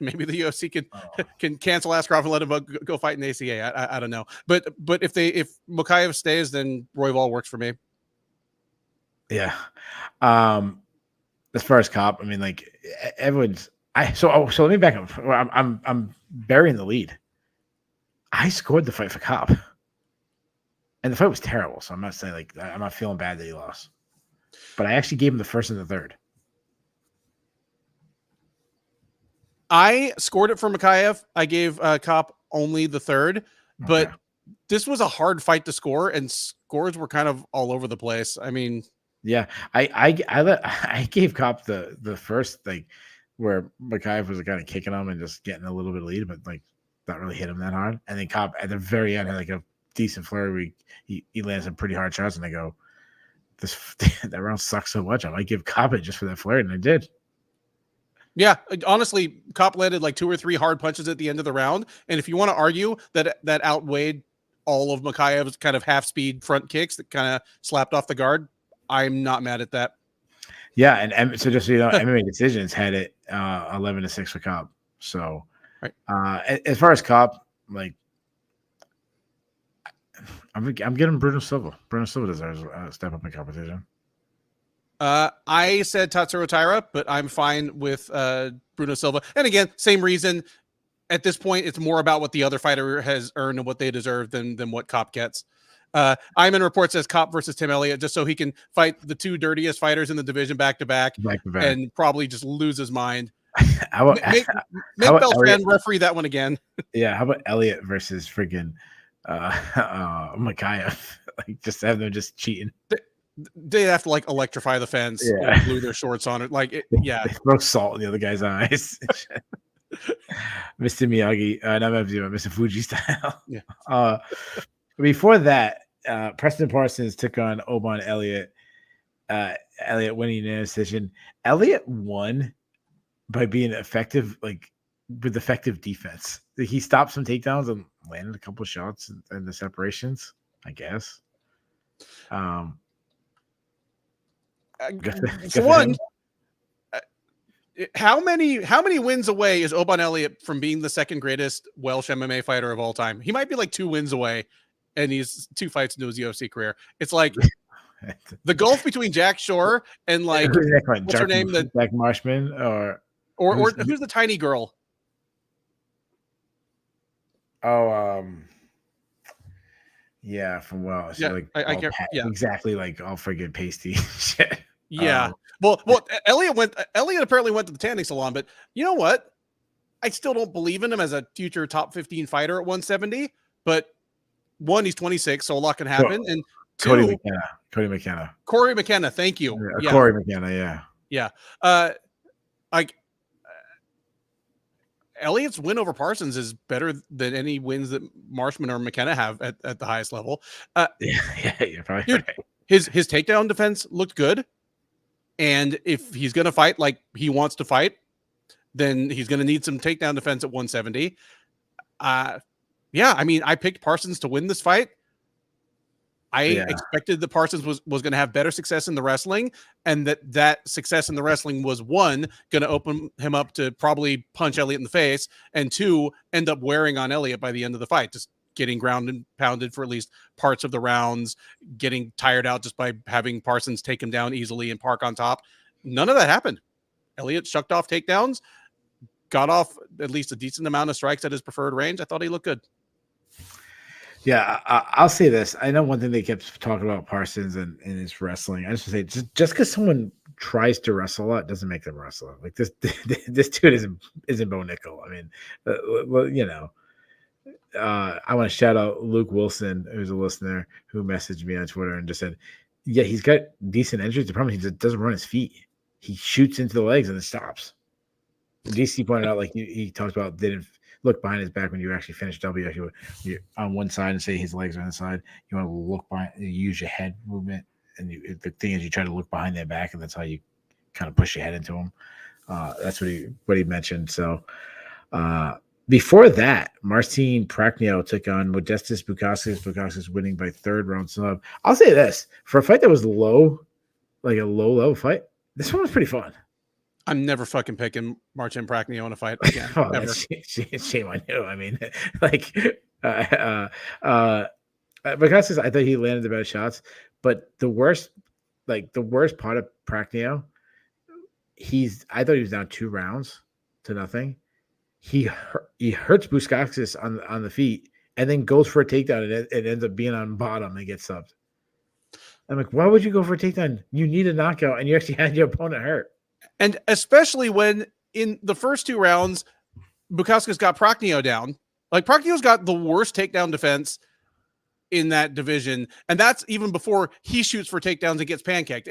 Maybe the UFC Oh. can cancel Askarov and let him go fight in ACA. I don't know, but if Mokaev stays, then Royval works for me. Yeah. As far as Cop, I mean, like everyone's. So let me back up. I'm burying the lead. I scored the fight for Cop, and the fight was terrible. So I'm not saying like I'm not feeling bad that he lost, but I actually gave him the first and the third. I scored it for Mokaev. I gave Cop only the third, but this was a hard fight to score, and scores were kind of all over the place. I mean, yeah, I gave Cop the first, like where Mokaev was kind of kicking him and just getting a little bit of lead, but like not really hit him that hard. And then Cop at the very end had like a decent flurry where he lands some pretty hard shots, and I go, that round sucks so much. I might give Cop it just for that flurry, and I did. Yeah, honestly, Cop landed like 2 or 3 hard punches at the end of the round, and if you want to argue that outweighed all of Mokaev's kind of half-speed front kicks that kind of slapped off the guard, I'm not mad at that. Yeah, and so just so you know, MMA Decisions had it 11-6 for Cop. So, right. As far as Cop, like, I'm getting Bruno Silva. Bruno Silva deserves a step up in competition. I said Tatsuro Taira, but I'm fine with Bruno Silva. And again, same reason. At this point, it's more about what the other fighter has earned and what they deserve than what Cop gets. Iman Report says Cop versus Tim Elliott, just so he can fight the 2 dirtiest fighters in the division back to back and probably just lose his mind. Make Beltran referee that one again. Yeah, how about Elliott versus freaking Mokaev? Like, just have them just cheating. They have to like electrify the fence, and glue their shorts on it. Like, they throw salt in the other guy's eyes. Mr. Miyagi, not Mr. Fuji style. Yeah. Before that, Preston Parsons took on Oban Elliott. Elliott winning in a decision. Elliott won by being effective, like with effective defense. He stopped some takedowns and landed a couple of shots in the separations, I guess. For one, how many wins away is Oban Elliott from being the second greatest Welsh MMA fighter of all time? He might be like 2 wins away, and he's 2 fights into his UFC career. It's like the gulf between Jack Shore and like what's her name? Jack Marshman or who's the tiny girl? Oh, yeah, from Welsh. Yeah, like I can't. Yeah, exactly. Like all friggin' pasty shit. Yeah. Well, Elliott apparently went to the tanning salon, but you know what? I still don't believe in him as a future top 15 fighter at 170. But 1, he's 26, so a lot can happen. And 2, Corey McKenna. Thank you. Yeah. Corey McKenna. Yeah. Like Elliott's win over Parsons is better than any wins that Marshman or McKenna have at the highest level. You're probably dude, right. His takedown defense looked good. And if he's going to fight like he wants to fight, then he's going to need some takedown defense at 170. I mean, I picked Parsons to win this fight. I expected that Parsons was going to have better success in the wrestling, and that success in the wrestling was 1, going to open him up to probably punch Elliott in the face, and 2, end up wearing on Elliott by the end of the fight, just getting ground and pounded for at least parts of the rounds, getting tired out just by having Parsons take him down easily and park on top. None of that happened. Elliott shucked off takedowns, got off at least a decent amount of strikes at his preferred range. I thought he looked good. Yeah, I'll say this. I know one thing they kept talking about Parsons and his wrestling. I just want to say, just because someone tries to wrestle a lot doesn't make them wrestle. Like this dude isn't Bo Nickel. I mean, you know. I want to shout out Luke Wilson, who's a listener, who messaged me on Twitter and just said, yeah, he's got decent entries. The problem is he doesn't run his feet. He shoots into the legs and then stops. DC pointed out, like he talked about, didn't look behind his back when you actually finish W. You're on one side and say his legs are on the side. You want to look behind, you use your head movement. And the thing is, you try to look behind their back, and that's how you kind of push your head into them. That's what he mentioned. So, before that, Marcin Prachnio took on Modestas Bukauskas. Bukauskas winning by 3rd round sub. I'll say this, for a fight that was low, like a low-level fight, this one was pretty fun. I'm never fucking picking Marcin Prachnio in a fight again. Oh, Ever. that's shame on you. I mean, like, because I thought he landed the better shots, but the worst part of Prachnio, I thought he was down 2 rounds to nothing. He hurts Buskauskas on the feet and then goes for a takedown and it ends up being on bottom and gets subbed. I'm like, why would you go for a takedown? You need a knockout and you actually had your opponent hurt. And especially when in the first 2 rounds, Bukauskas got Prachnio down. Like, Prachnio's got the worst takedown defense in that division, and that's even before he shoots for takedowns and gets pancaked.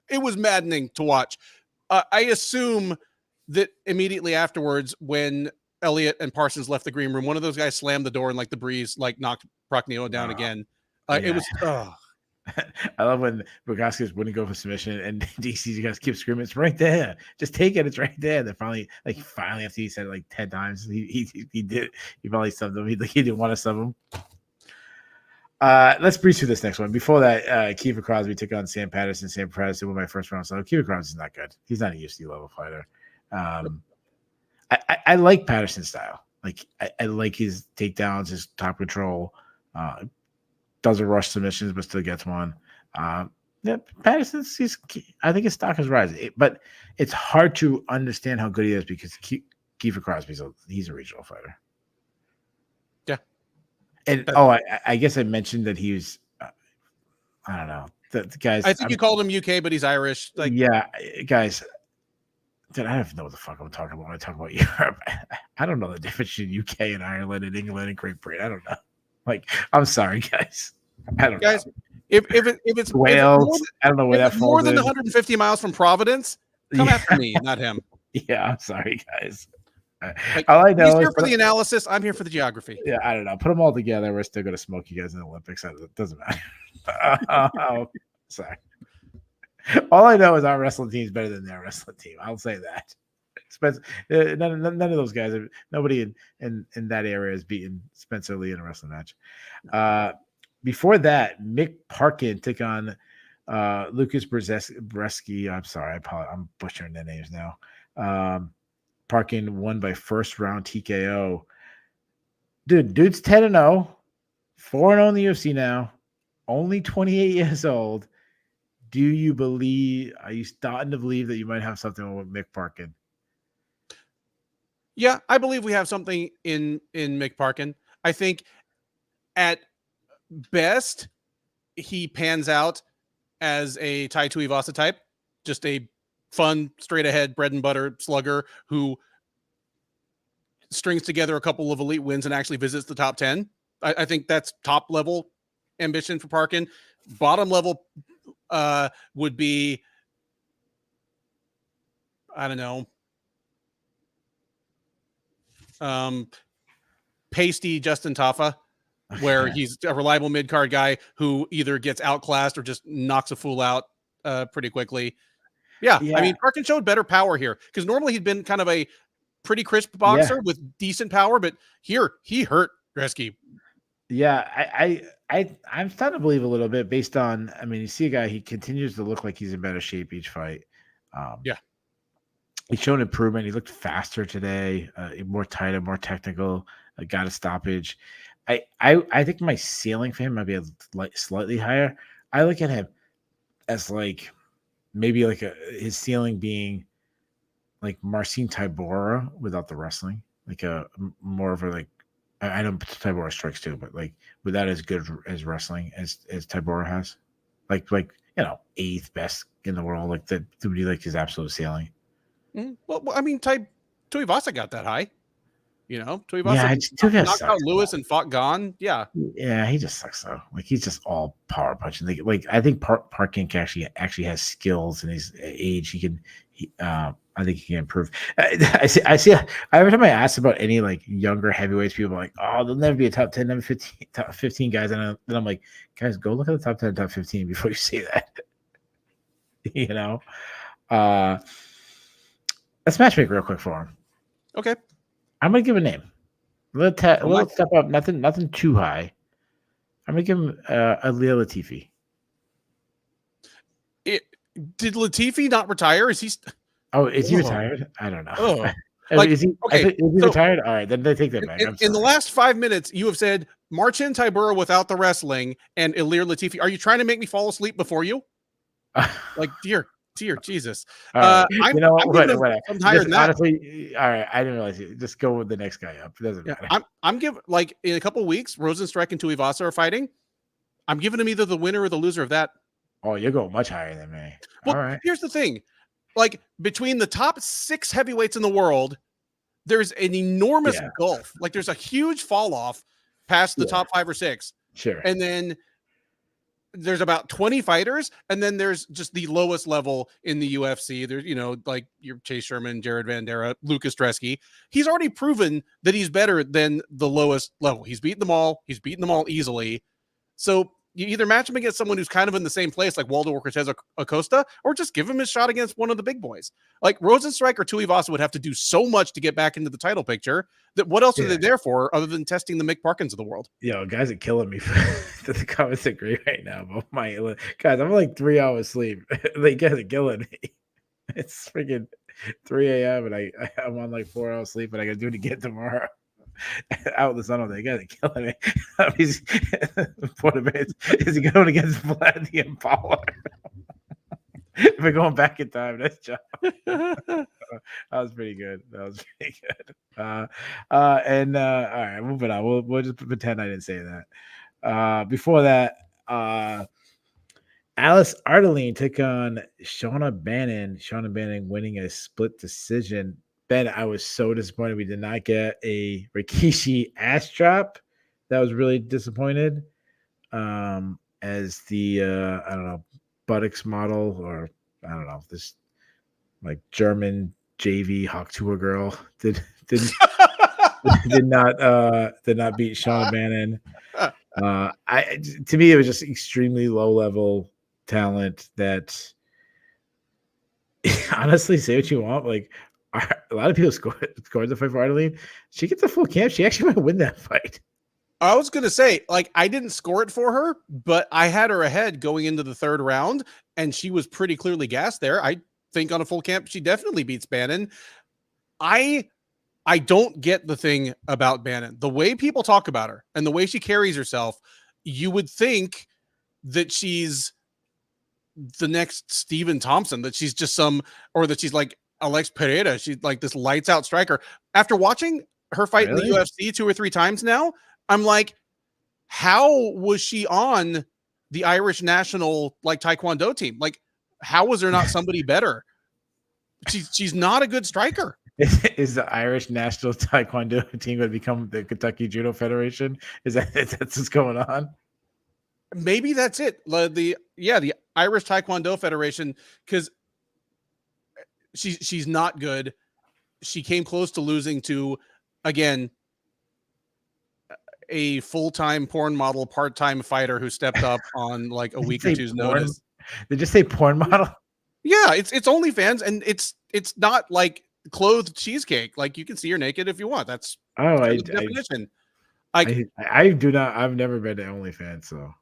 It was maddening to watch. I assume that immediately afterwards, when Elliott and Parsons left the green room, one of those guys slammed the door and like the breeze like knocked Prachnio down again. It was. I love when Bukauskas wouldn't go for submission and DC's guys keep screaming, "It's right there! Just take it! It's right there!" And then finally, after he said it like 10 times, he did. He finally subbed him. He didn't want to sub him. Let's breeze through this next one. Before that, Kiefer Crosby took on Sam Patterson. Sam Patterson won my first round. So Kiefer Crosby's not good. He's not a UFC level fighter. I like Patterson's style. Like I like his takedowns, his top control. Doesn't rush submissions, but still gets one. Patterson's. I think his stock is rising, but it's hard to understand how good he is because Kiefer Crosby's he's a regional fighter. Yeah, and I guess I mentioned that he was. I don't know the guys. I think you called him UK, but he's Irish. Like, yeah, guys. Dude, I don't even know what the fuck I'm talking about when I talk about Europe. I don't know the difference between UK and Ireland and England and Great Britain. I don't know. Like, I'm sorry, guys. I don't know. If it's Wales, I don't know where that falls more than in. 150 miles from Providence, come after me, not him. Yeah, I'm sorry, guys. All I know he's here for the analysis. I'm here for the geography. Yeah, I don't know. Put them all together. We're still going to smoke you guys in the Olympics. It doesn't matter. Sorry. All I know is our wrestling team is better than their wrestling team. I'll say that. None of those guys, nobody in that area is beating Spencer Lee in a wrestling match. Before that, Mick Parkin took on Lucas Bresky. I'm sorry, I'm butchering their names now. Parkin won by first round TKO. Dude's 10-0, 4-0 in the UFC now, only 28 years old. Are you starting to believe that you might have something with Mick Parkin? Yeah, I believe we have something in Mick Parkin. I think at best, he pans out as a Tai Tuivasa type, just a fun, straight ahead, bread and butter slugger who strings together a couple of elite wins and actually visits the top 10. I think that's top level ambition for Parkin. Bottom level would be, I don't know, pasty Justin Tafa, where he's a reliable mid-card guy who either gets outclassed or just knocks a fool out pretty quickly. Yeah. I mean, Parkin showed better power here because normally he'd been kind of a pretty crisp boxer with decent power, but here he hurt Gretzky. Yeah, I'm starting to believe a little bit based on, I mean, you see a guy, he continues to look like he's in better shape each fight. He's shown improvement. He looked faster today, more tighter, more technical, got a stoppage. I think my ceiling for him might be slightly higher. I look at him as like maybe like his ceiling being like Marcin Tybura without the wrestling, like a more of a like, I know Tybura strikes too, but like without as good as wrestling as Tybura has, like you know, 8th best in the world, like that would be like his absolute ceiling. Well, I mean, Tuivasa got that high, you know. Tuivasa knocked out Lewis and fought Gone. Yeah, he just sucks though. Like he's just all power punching. Like I think Parkin actually has skills in his age. I think he can improve. I see. Every time I ask about any like younger heavyweights, people are like, "Oh, they'll never be a top 10, never 15, top 15 guys." And then I'm like, guys, go look at the top 10, top 15 before you say that. You know. Let's matchmake real quick for him. Okay. I'm gonna give a name. Let's step up. Nothing too high. I'm gonna give him Aliyah Latifi. Did Latifi not retire? Is he? Oh, is he Oh, retired? I don't know. oh. I mean, Like, is he? okay, Is he so retired? All right, then they take that back. I'm in the sorry. last 5 minutes, you have said Marcin Tybura without the wrestling and Ilir Latifi. Are you trying to make me fall asleep before you? Like, dear Jesus. All right, I'm you know I'm giving what? him What? something higher Just than that. honestly, all right. I didn't realize it. Just go with the next guy up. It doesn't Yeah, matter. I'm giving, like, in a couple of weeks, Rosenstrike and Tuivasa are fighting. I'm giving him either the winner or the loser of that. Oh, you're going much higher than me. All Well, right. here's the thing. Like, between the top 6 heavyweights in the world, there's an enormous Yeah. gulf. Like, there's a huge fall off past the Yeah. top 5 or 6. Sure. And then there's about 20 fighters, and then there's just the lowest level in the UFC. There's, like your Chase Sherman, Jared Vandera, Lucas Dresky. He's already proven that he's better than the lowest level. He's beaten them all. He's beaten them all easily. So you either match him against someone who's kind of in the same place, like Waldo Cortez Acosta, or just give him his shot against one of the big boys. Like Rosenstrike or Tuivasa would have to do so much to get back into the title picture that what else are they there for other than testing the Mick Parkins of the world? Yo, guys are killing me for the comments agree right now. But guys, I'm like 3 hours sleep. They guys are killing me. It's freaking 3 a.m. and I'm on like 4 hours sleep, and I gotta do it again tomorrow. Out in the sun all day. Guys are killing me. He's is he going against Vlad the Impaler? If we're going back in time, nice job. That was pretty good. All right, moving on. We'll just pretend I didn't say that. Before that, Alice Ardeline took on Shauna Bannon. Shauna Bannon winning a split decision. Ben, I was so disappointed we did not get a Rikishi ass drop. That was really disappointed. As the I don't know, buttocks model, or I don't know, this like German JV Hawk Tour girl did not beat Shauna Bannon. To me, it was just extremely low level talent that honestly, say what you want, like a lot of people scored the fight for Ardeline. She gets a full camp. She actually might win that fight. I was going to say, like, I didn't score it for her, but I had her ahead going into the 3rd round, and she was pretty clearly gassed there. I think on a full camp, she definitely beats Bannon. I don't get the thing about Bannon. The way people talk about her and the way she carries herself, you would think that she's the next Steven Thompson, that she's just or that she's like Alex Pereira. She's like this lights out striker. After watching her fight in the UFC 2 or 3 times now, I'm like, how was she on the Irish national like Taekwondo team? Like, how was there not somebody better? She's not a good striker. Is the Irish national Taekwondo team going to become the Kentucky Judo Federation? That's what's going on? Maybe that's it. The Irish Taekwondo Federation, because she's not good. She came close to losing to, again, a full-time porn model, part-time fighter who stepped up on like a week or two's notice. They just say porn model? Yeah, it's OnlyFans, and it's not like clothed cheesecake. Like, you can see her naked if you want. That's the definition. I do not. I've never been to OnlyFans, so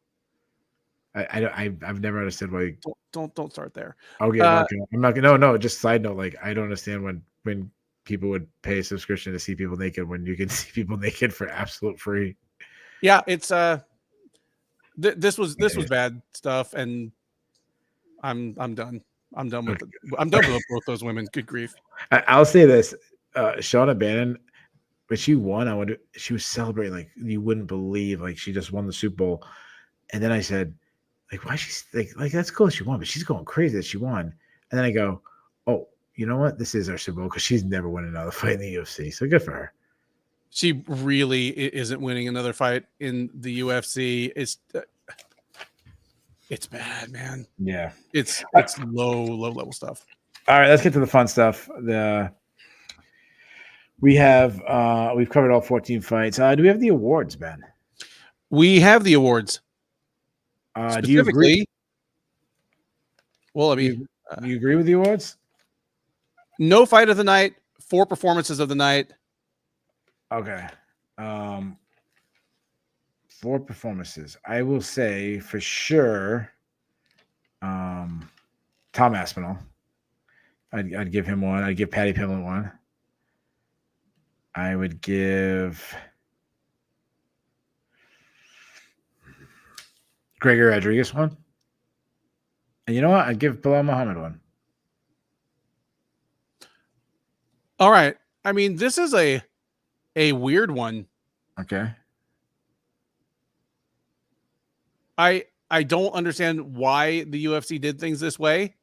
I've never understood why. Don't start there. Okay, I'm not gonna. No. Just side note. Like, I don't understand when people would pay a subscription to see people naked when you can see people naked for absolute free. Yeah, it's this was bad stuff, and I'm done. I'm done with it. I'm done with both those women. Good grief. I'll say this: Shauna Bannon, when she won, she was celebrating like you wouldn't believe. Like, she just won the Super Bowl, and then I said, like, why she's like that's cool she won, but she's going crazy that she won. And then I go, oh, you know what? This is our Super Bowl because she's never won another fight in the UFC. So good for her. She really isn't winning another fight in the UFC. It's bad, man. Yeah. It's low level stuff. All right, let's get to the fun stuff. We've covered all 14 fights. Do we have the awards, Ben? We have the awards. Do you agree? Well, I mean, do you agree with the awards? No fight of the night, 4 performances of the night. Okay. 4 performances. I will say for sure Tom Aspinall. I'd give him one. I'd give Paddy Pimblett one. I would give Gregor Rodriguez one. And you know what? I'd give Belal Muhammad one. All right. I mean, this is a weird one. Okay. I don't understand why the UFC did things this way.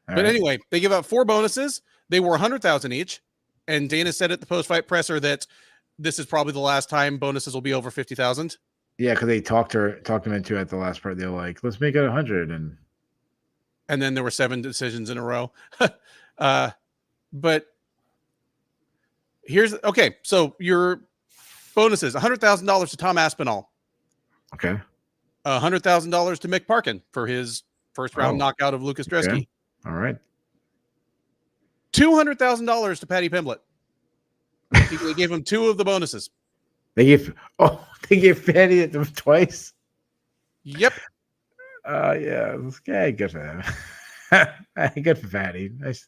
All but right. anyway, they give out 4 bonuses. They were 100,000 each. And Dana said at the post-fight presser that this is probably the last time bonuses will be over 50,000. Yeah, because they talked him into it at the last part. They were like, let's make it 100. And then there were 7 decisions in a row. But here's okay. So your bonuses: $100,000 to Tom Aspinall. Okay. $100,000 to Mick Parkin for his first round knockout of Lucas Dresky. Okay. All right. $200,000 to Paddy Pimblett. They gave him 2 of the bonuses. They gave Paddy it twice. Yep. Yeah. Okay, good for him. Good for Paddy. Nice.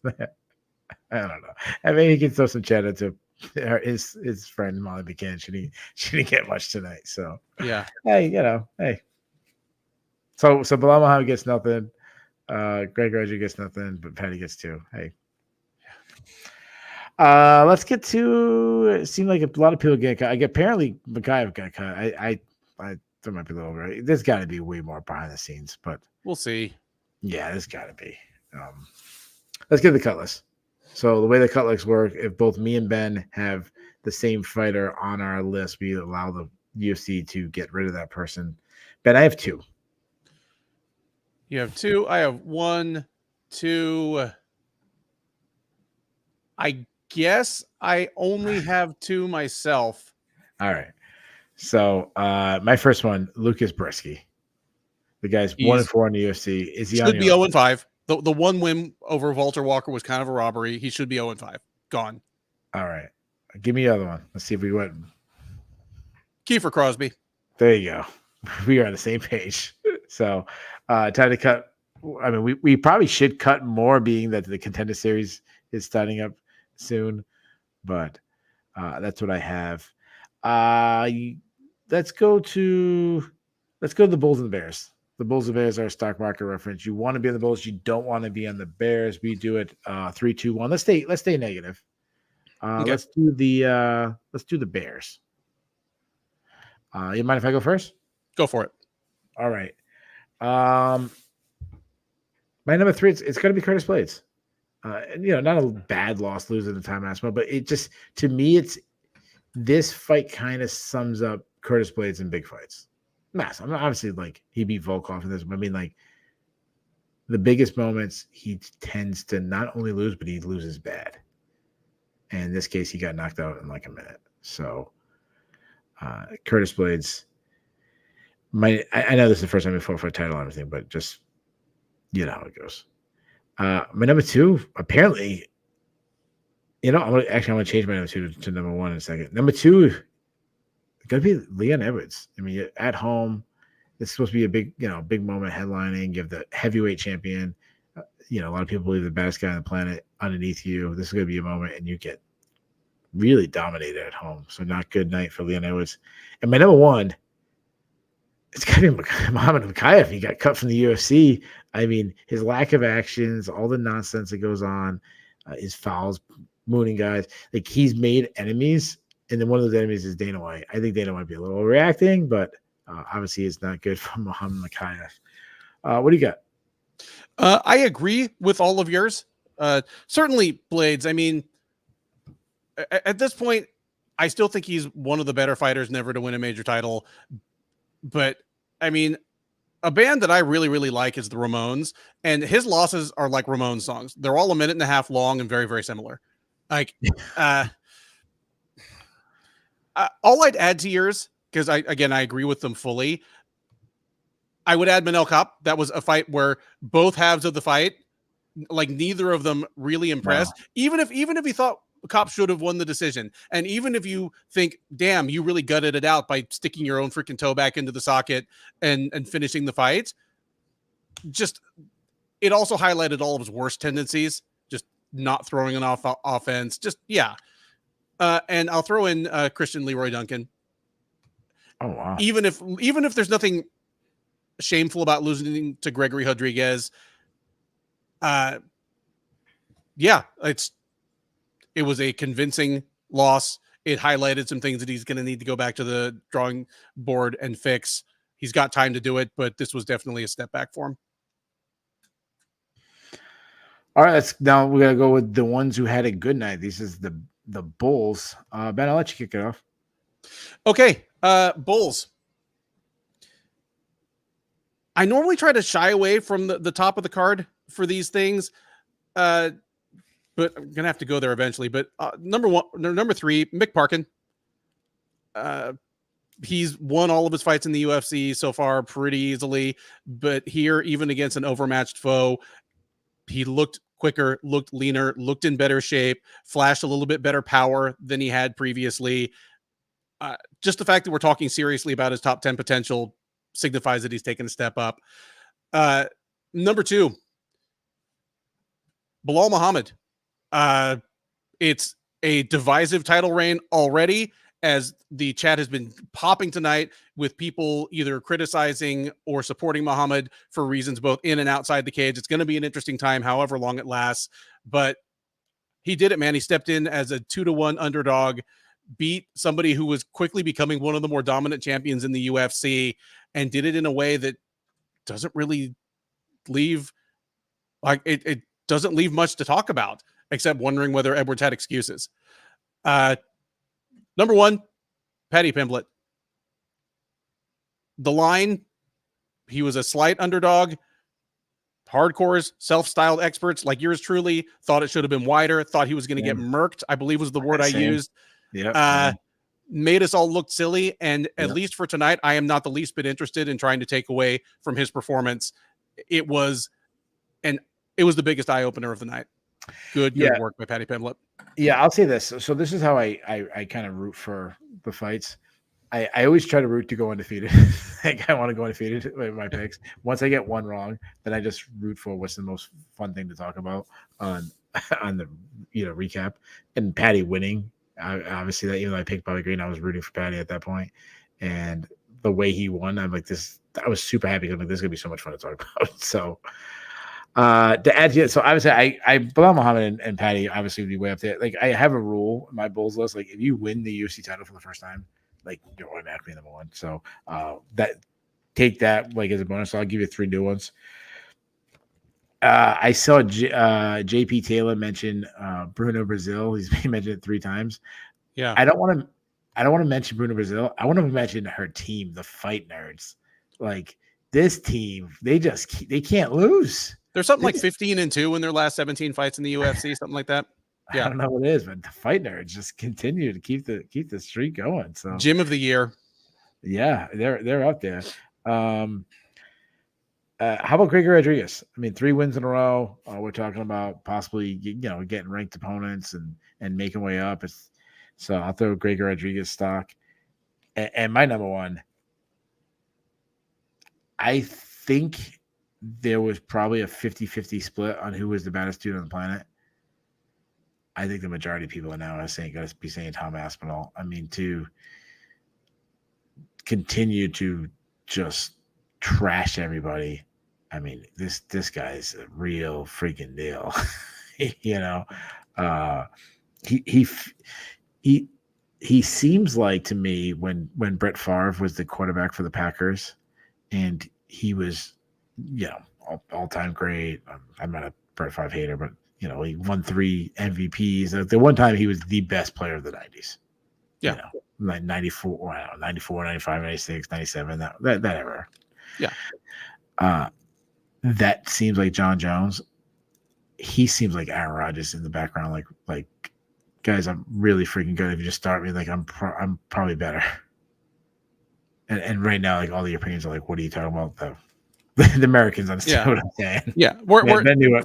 I don't know. I mean, he can throw some cheddar to his friend Molly McCann. She didn't get much tonight. So yeah. Hey, hey. So Belal Muhammad gets nothing. Greg Roger gets nothing, but Paddy gets 2. Hey. Let's get to. It seemed like a lot of people get cut. Apparently Makayev got cut. I that might be a little right. There's got to be way more behind the scenes, but we'll see. Yeah, there's got to be. Let's get the cut list. So the way the cut lists work, if both me and Ben have the same fighter on our list, we allow the UFC to get rid of that person. Ben, I have 2. You have 2. I have 1, 2. I guess I only have 2 myself. All right. So my first one, Lucas Brisky. The guy's 1-4 in the UFC. Is he should be 0-5? The one win over Walter Walker was kind of a robbery. He should be 0-5. Gone. All right. Give me the other one. Let's see if we went. Kiefer Crosby. There you go. We are on the same page. So time to cut. I mean, we probably should cut more, being that the Contender Series is starting up soon. But that's what I have. Let's go to the Bulls and the Bears. The Bulls and Bears are a stock market reference. You want to be on the Bulls. You don't want to be on the Bears. We do it 3, 2, 1. Let's stay negative. Okay. Let's do the Bears. You mind if I go first? Go for it. All right. My number 3, it's going to be Curtis Blaydes. Not a bad loss losing the Tom Aspinall, but it just, to me, this fight kind of sums up Curtis Blaydes in big fights. Mass. I'm obviously like he beat Volkov in this, but I mean, like, the biggest moments he tends to not only lose, but he loses bad. And in this case, he got knocked out in like a minute. So Curtis Blaydes, I know this is the first time he fought for a title and everything, but just how it goes. My number 2, apparently, I'm going to change my number 2 to number 1 in a second. Number 2, going to be Leon Edwards. I mean, at home, it's supposed to be a big moment headlining. You have the heavyweight champion. A lot of people believe the baddest guy on the planet underneath you. This is going to be a moment, and you get really dominated at home. So not good night for Leon Edwards. And my number 1, it's got to be Muhammad Makayev. He got cut from the UFC. I mean, his lack of actions, all the nonsense that goes on, his fouls, mooning guys. Like, he's made enemies, and then one of those enemies is Dana White. I think Dana might be a little overreacting, but obviously it's not good for Muhammad Makayev. What do you got? I agree with all of yours. Certainly Blaydes. I mean, at this point, I still think he's one of the better fighters never to win a major title. But I mean, a band that I really, really like is the Ramones, and his losses are like Ramones songs. They're all 1.5 minutes long and very, very similar. Like, all I'd add to yours, because I agree with them fully. I would add Manel Kape. That was a fight where both halves of the fight, like, neither of them really impressed. Wow. Even if he thought Kape should have won the decision, and even if you think, damn, you really gutted it out by sticking your own freaking toe back into the socket and finishing the fight, just, it also highlighted all of his worst tendencies. not throwing enough offense. Just, yeah. And I'll throw in Christian Leroy Duncan. Oh, wow. Even if there's nothing shameful about losing to Gregory Rodriguez, yeah, it was a convincing loss. It highlighted some things that he's going to need to go back to the drawing board and fix. He's got time to do it, but this was definitely a step back for him. All right, now we gotta go with the ones who had a good night. This is the Bulls. Ben, I'll let you kick it off. Okay, Bulls. I normally try to shy away from the top of the card for these things, but I'm gonna have to go there eventually. But number 3, Mick Parkin. He's won all of his fights in the UFC so far pretty easily, but here, even against an overmatched foe, he looked quicker, looked leaner, looked in better shape, flashed a little bit better power than he had previously. Just the fact that we're talking seriously about his top 10 potential signifies that he's taken a step up. Number 2, Belal Muhammad. It's a divisive title reign already, as the chat has been popping tonight with people either criticizing or supporting Muhammad for reasons both in and outside the cage. It's going to be an interesting time, however long it lasts. But he did it, man. He stepped in as a 2-1 underdog, beat somebody who was quickly becoming one of the more dominant champions in the UFC, and did it in a way that doesn't really leave, like, it doesn't leave much to talk about, except wondering whether Edwards had excuses. Number 1, Paddy Pimblett. The line, he was a slight underdog. Hardcores, self-styled experts like yours truly thought it should have been wider, thought he was going to get murked, I believe was the word I used. Yeah. Made us all look silly, and at least for tonight, I am not the least bit interested in trying to take away from his performance. It was the biggest eye-opener of the night. Good work by Paddy Pimblett. Yeah, I'll say this. So this is how I kind of root for the fights. I always try to root to go undefeated. Like, I want to go undefeated with my picks. Once I get one wrong, then I just root for what's the most fun thing to talk about on the recap. And Paddy winning, obviously, that even though I picked Bobby Green, I was rooting for Paddy at that point. And the way he won, I'm like this. I was super happy because I'm like, this is gonna be so much fun to talk about. So. To add to it, so obviously I Belal Muhammad and Paddy obviously would be way up there. Like, I have a rule in my Bulls list. Like, if you win the UFC title for the first time, like, you're automatically number 1. So take that like as a bonus. So I'll give you 3 new ones. I saw JP Taylor mention Bruno Brazil. He mentioned it 3 times. Yeah. I don't want to mention Bruno Brazil. I want to mention her team, the Fight Nerds. Like, this team, they can't lose. There's something like 15-2 in their last 17 fights in the UFC, something like that. Yeah, I don't know what it is, but the Fight Nerds just continue to keep the streak going. So Gym of the Year. Yeah, they're up there. How about Gregory Rodriguez? I mean, 3 wins in a row. We're talking about possibly getting ranked opponents and making way up. So I'll throw Gregory Rodriguez stock. And my number 1. I think there was probably a 50-50 split on who was the baddest dude on the planet. I think the majority of people are now going to be saying Tom Aspinall. I mean, to continue to just trash everybody. I mean, this guy's a real freaking deal. He seems like, to me, when Brett Favre was the quarterback for the Packers, and he was, all-time great. I'm not a Brett Favre hater, but, he won 3 MVPs. The one time he was the best player of the 90s. Yeah. Like 94, 95, 96, 97, that era. Yeah. That seems like Jon Jones. He seems like Aaron Rodgers in the background. Like, guys, I'm really freaking good. If you just start me, like, I'm probably better. And right now, like, all the opinions are like, what are you talking about? The Americans understand what I'm saying. Yeah. They knew where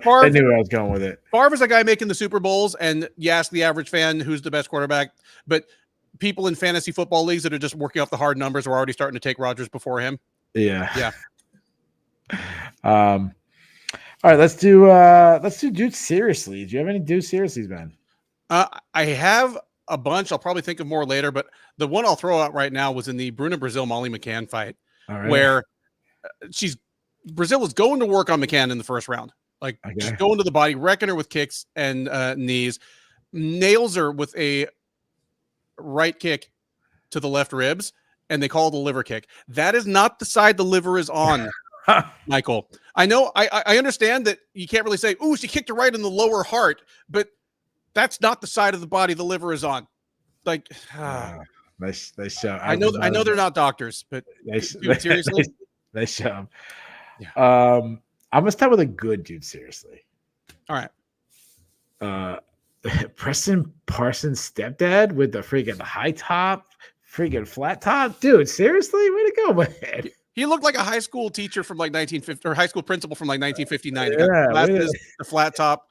I was going with it. Favre is a guy making the Super Bowls, and you ask the average fan who's the best quarterback, but people in fantasy football leagues that are just working off the hard numbers are already starting to take Rodgers before him. Yeah. Yeah. All right, let's do dudes seriously. Do you have any dudes seriously, man? I have a bunch. I'll probably think of more later, but the one I'll throw out right now was in the Bruna Brazil Molly McCann fight, where Brazil was going to work on McCann in the first round, like just going to the body, wrecking her with kicks and knees, nails her with a right kick to the left ribs, and they call it a liver kick. That is not the side the liver is on, Michael. I know, I understand that you can't really say, "Ooh, she kicked her right in the lower heart," but that's not the side of the body the liver is on. Like, they show. I know they're not doctors, but dude, seriously, they show. Yeah. I'm gonna start with a good dude. Seriously. All right. Preston Parsons' stepdad with the freaking high top, freaking flat top, dude. Seriously, way to go, man. He looked like a high school teacher from like 1950 or high school principal from like 1959. Yeah, the flat top.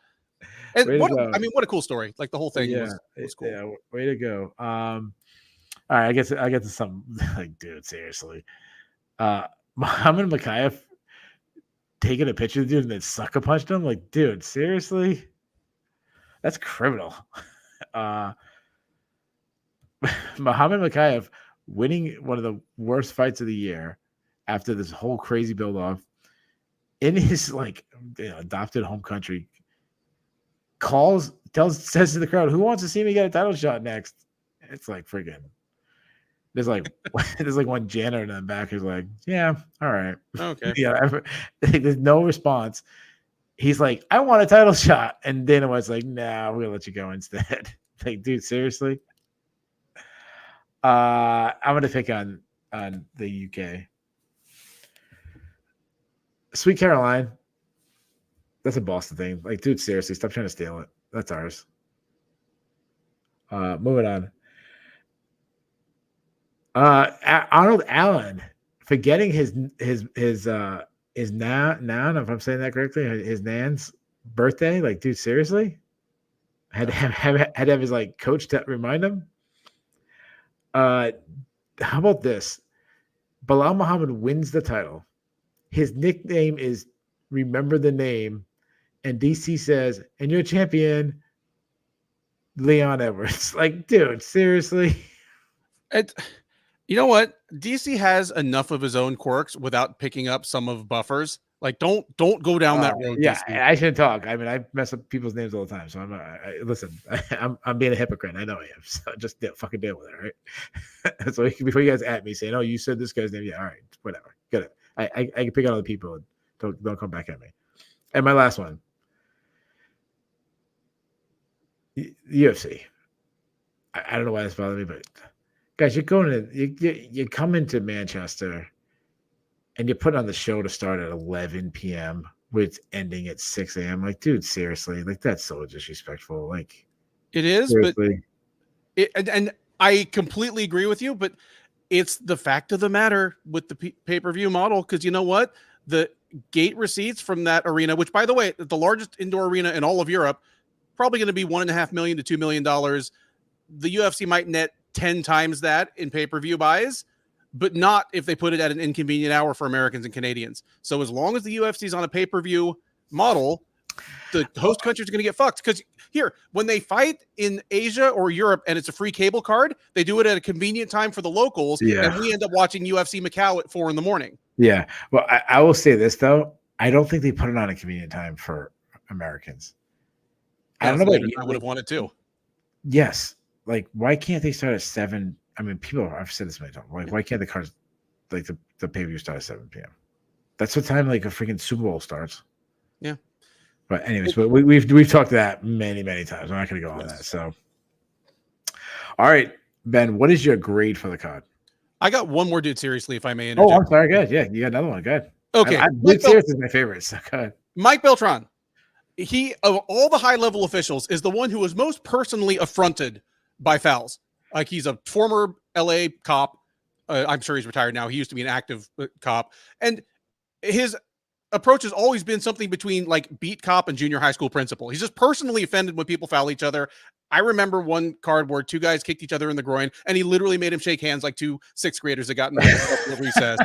And what a cool story. Like the whole thing was cool. Yeah, way to go. All right, I get to some like, dude, seriously. Muhammad Makayev taking a picture of the dude and then sucker punched him. Like, dude, seriously? That's criminal. Muhammad Makayev winning one of the worst fights of the year after this whole crazy build-off in his adopted home country. Says to the crowd, "Who wants to see me get a title shot next?" It's like freaking. There's like one janitor in the back who's like, "Yeah, all right, okay." Yeah, there's no response. He's like, "I want a title shot," and Dana White's like, "Nah, we're gonna let you go instead." Like, dude, seriously. I'm gonna pick on the UK. Sweet Caroline. That's a Boston thing. Like, dude, seriously, stop trying to steal it. That's ours. Moving on. Arnold Allen, forgetting his noun, if I'm saying that correctly, his nan's birthday. Like, dude, seriously, had to have his like coach to remind him. How about this? Belal Muhammad wins the title. His nickname is Remember the Name, and DC says, "And you're champion, Leon Edwards." Like, dude, seriously. You know what? DC has enough of his own quirks without picking up some of Buffer's. Like, don't go down that road. Yeah, DC. I shouldn't talk. I mean, I mess up people's names all the time. So listen. I'm being a hypocrite. I know I am. So just fucking deal with it, right? So before you guys at me saying, "Oh, you said this guy's name," yeah, all right, whatever. Get it. I can pick on other people. And don't come back at me. And my last one, UFC. I don't know why this bothered me, but guys, you're going to you come into Manchester, and you put on the show to start at 11 p.m. with ending at 6 a.m. Like, dude, seriously, like that's so disrespectful. Like, it is, seriously. but and I completely agree with you, but it's the fact of the matter with the pay-per-view model, because you know what? The gate receipts from that arena, which, by the way, the largest indoor arena in all of Europe, probably going to be $1.5 million to $2 million. The UFC might net 10 times that in pay-per-view buys, but not if they put it at an inconvenient hour for Americans and Canadians. So as long as the UFC is on a pay-per-view model, the host countries are going to get fucked. Because here, when they fight in Asia or Europe and it's a free cable card, they do it at a convenient time for the locals, and we end up watching UFC Macau at 4 a.m. Yeah. Well, I will say this, though. I don't think they put it on a convenient time for Americans. I don't know about you. I would have wanted to. Yes. Like, why can't they start at 7? I mean, I've said this many times. Like, why can't the cards, like the pay-per-view start at 7 p.m.? That's what time like a freaking Super Bowl starts. Yeah. But anyways, but we've talked that many times. I'm not going to go on that. So, all right, Ben, what is your grade for the card? I got one more dude seriously, if I may interject. Oh, I'm sorry. Good. Yeah, you got another one. Good. Okay. Dude serious is my favorite. So good. Mike Beltran. He, of all the high-level officials, is the one who was most personally affronted by fouls. Like, he's a former LA cop. I'm sure he's retired now. He used to be an active cop. And his approach has always been something between like beat cop and junior high school principal. He's just personally offended when people foul each other. I remember one card where 2 guys kicked each other in the groin, and he literally made him shake hands like 2 6th graders that got in the recess.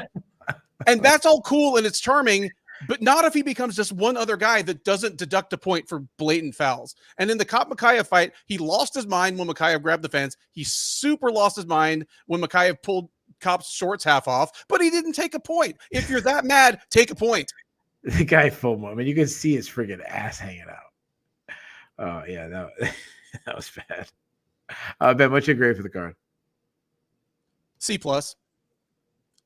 And that's all cool and it's charming. But not if he becomes just one other guy that doesn't deduct a point for blatant fouls. And in the Kop-Makayev fight, he lost his mind when Makayev grabbed the fence. He super lost his mind when Makayev pulled Kop's shorts half off, but he didn't take a point. If you're that mad, take a point. The guy full, I mean, you can see his friggin' ass hanging out. Oh yeah, that was bad. Ben, what's your grade for the card? C+.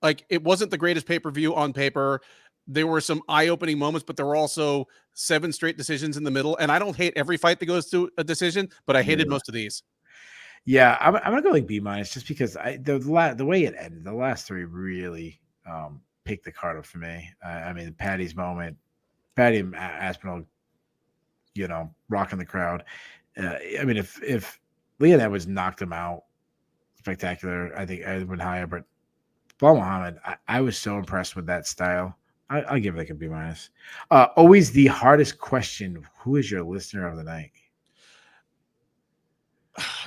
Like, it wasn't the greatest pay-per-view on paper. There were some eye-opening moments, but there were also 7 straight decisions in the middle. And I don't hate every fight that goes to a decision, but I hated most of these. Yeah, I'm gonna go like B- just because the way it ended, the last 3 really picked the card up for me. I mean, Paddy's moment, Paddy Aspinall, rocking the crowd. I mean, if Leon Edwards knocked him out, spectacular. I think I went higher, but Belal Muhammad, I was so impressed with that style. I'll give it like a B-. Always the hardest question: who is your listener of the night?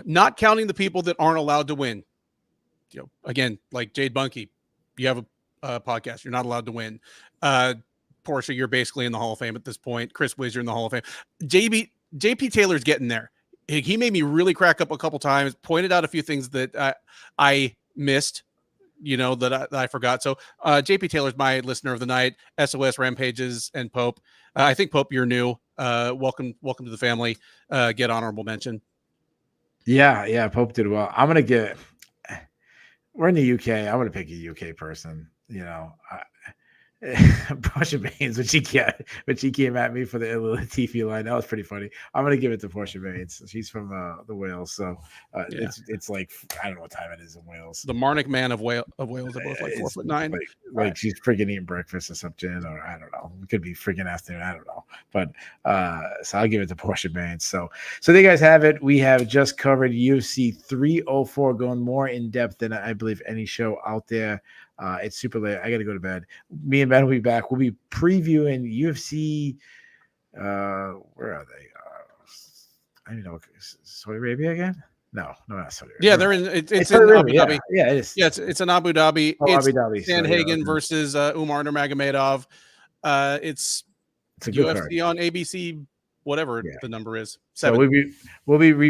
Not counting the people that aren't allowed to win. Again, like Jade Bunkie, you have a podcast, you're not allowed to win. Portia, you're basically in the Hall of Fame at this point. Chris Wiz, you're in the Hall of Fame. JP Taylor's getting there. He made me really crack up a couple times, pointed out a few things that I missed, that I forgot. So JP Taylor's my listener of the night. SOS, Rampages, and Pope. I think Pope, you're new. Welcome to the family. Get honorable mention. Yeah, Pope did well. We're in the UK. I'm gonna pick a UK person. Portia Baines, when she came at me for the Latifi line, that was pretty funny. I'm gonna give it to Portia Baines. She's from the Wales, so it's like, I don't know what time it is in Wales. The Marnock man of Wales are both like 4'9". Like she's freaking eating breakfast or something, or I don't know. It could be freaking afternoon. I don't know. But so I'll give it to Portia Baines. So there you guys have it. We have just covered UFC 304, going more in depth than I believe any show out there. It's super late. I got to go to bed. Me and Ben will be back. We'll be previewing UFC. Where are they? I don't know. Saudi Arabia again? No, not Saudi Arabia. Yeah, they're in. It's in Abu Dhabi. Yeah, it is. Yeah, it's in Abu Dhabi. It's Abu Dhabi. Sanhagen versus Umar Nurmagomedov. It's a UFC card on ABC, whatever the number is. 7. So we'll be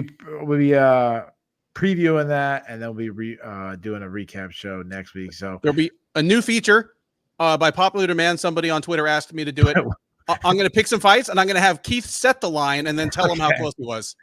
previewing that, and then we'll be doing a recap show next week. So there'll be a new feature by popular demand. Somebody on Twitter asked me to do it. I'm going to pick some fights, and I'm going to have Keith set the line and then tell him how close he was.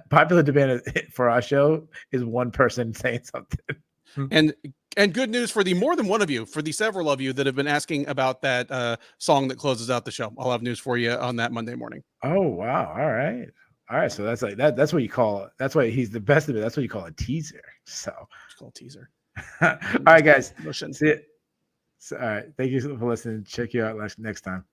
Popular demand for our show is one person saying something. And good news for the more than one of you, for the several of you that have been asking about that song that closes out the show. I'll have news for you on that Monday morning. Oh, wow. All right. So that's like that. That's what you call. That's why he's the best of it. That's what you call a teaser. So it's called teaser. All right, guys. See it. So, all right. Thank you for listening. Check you out next time.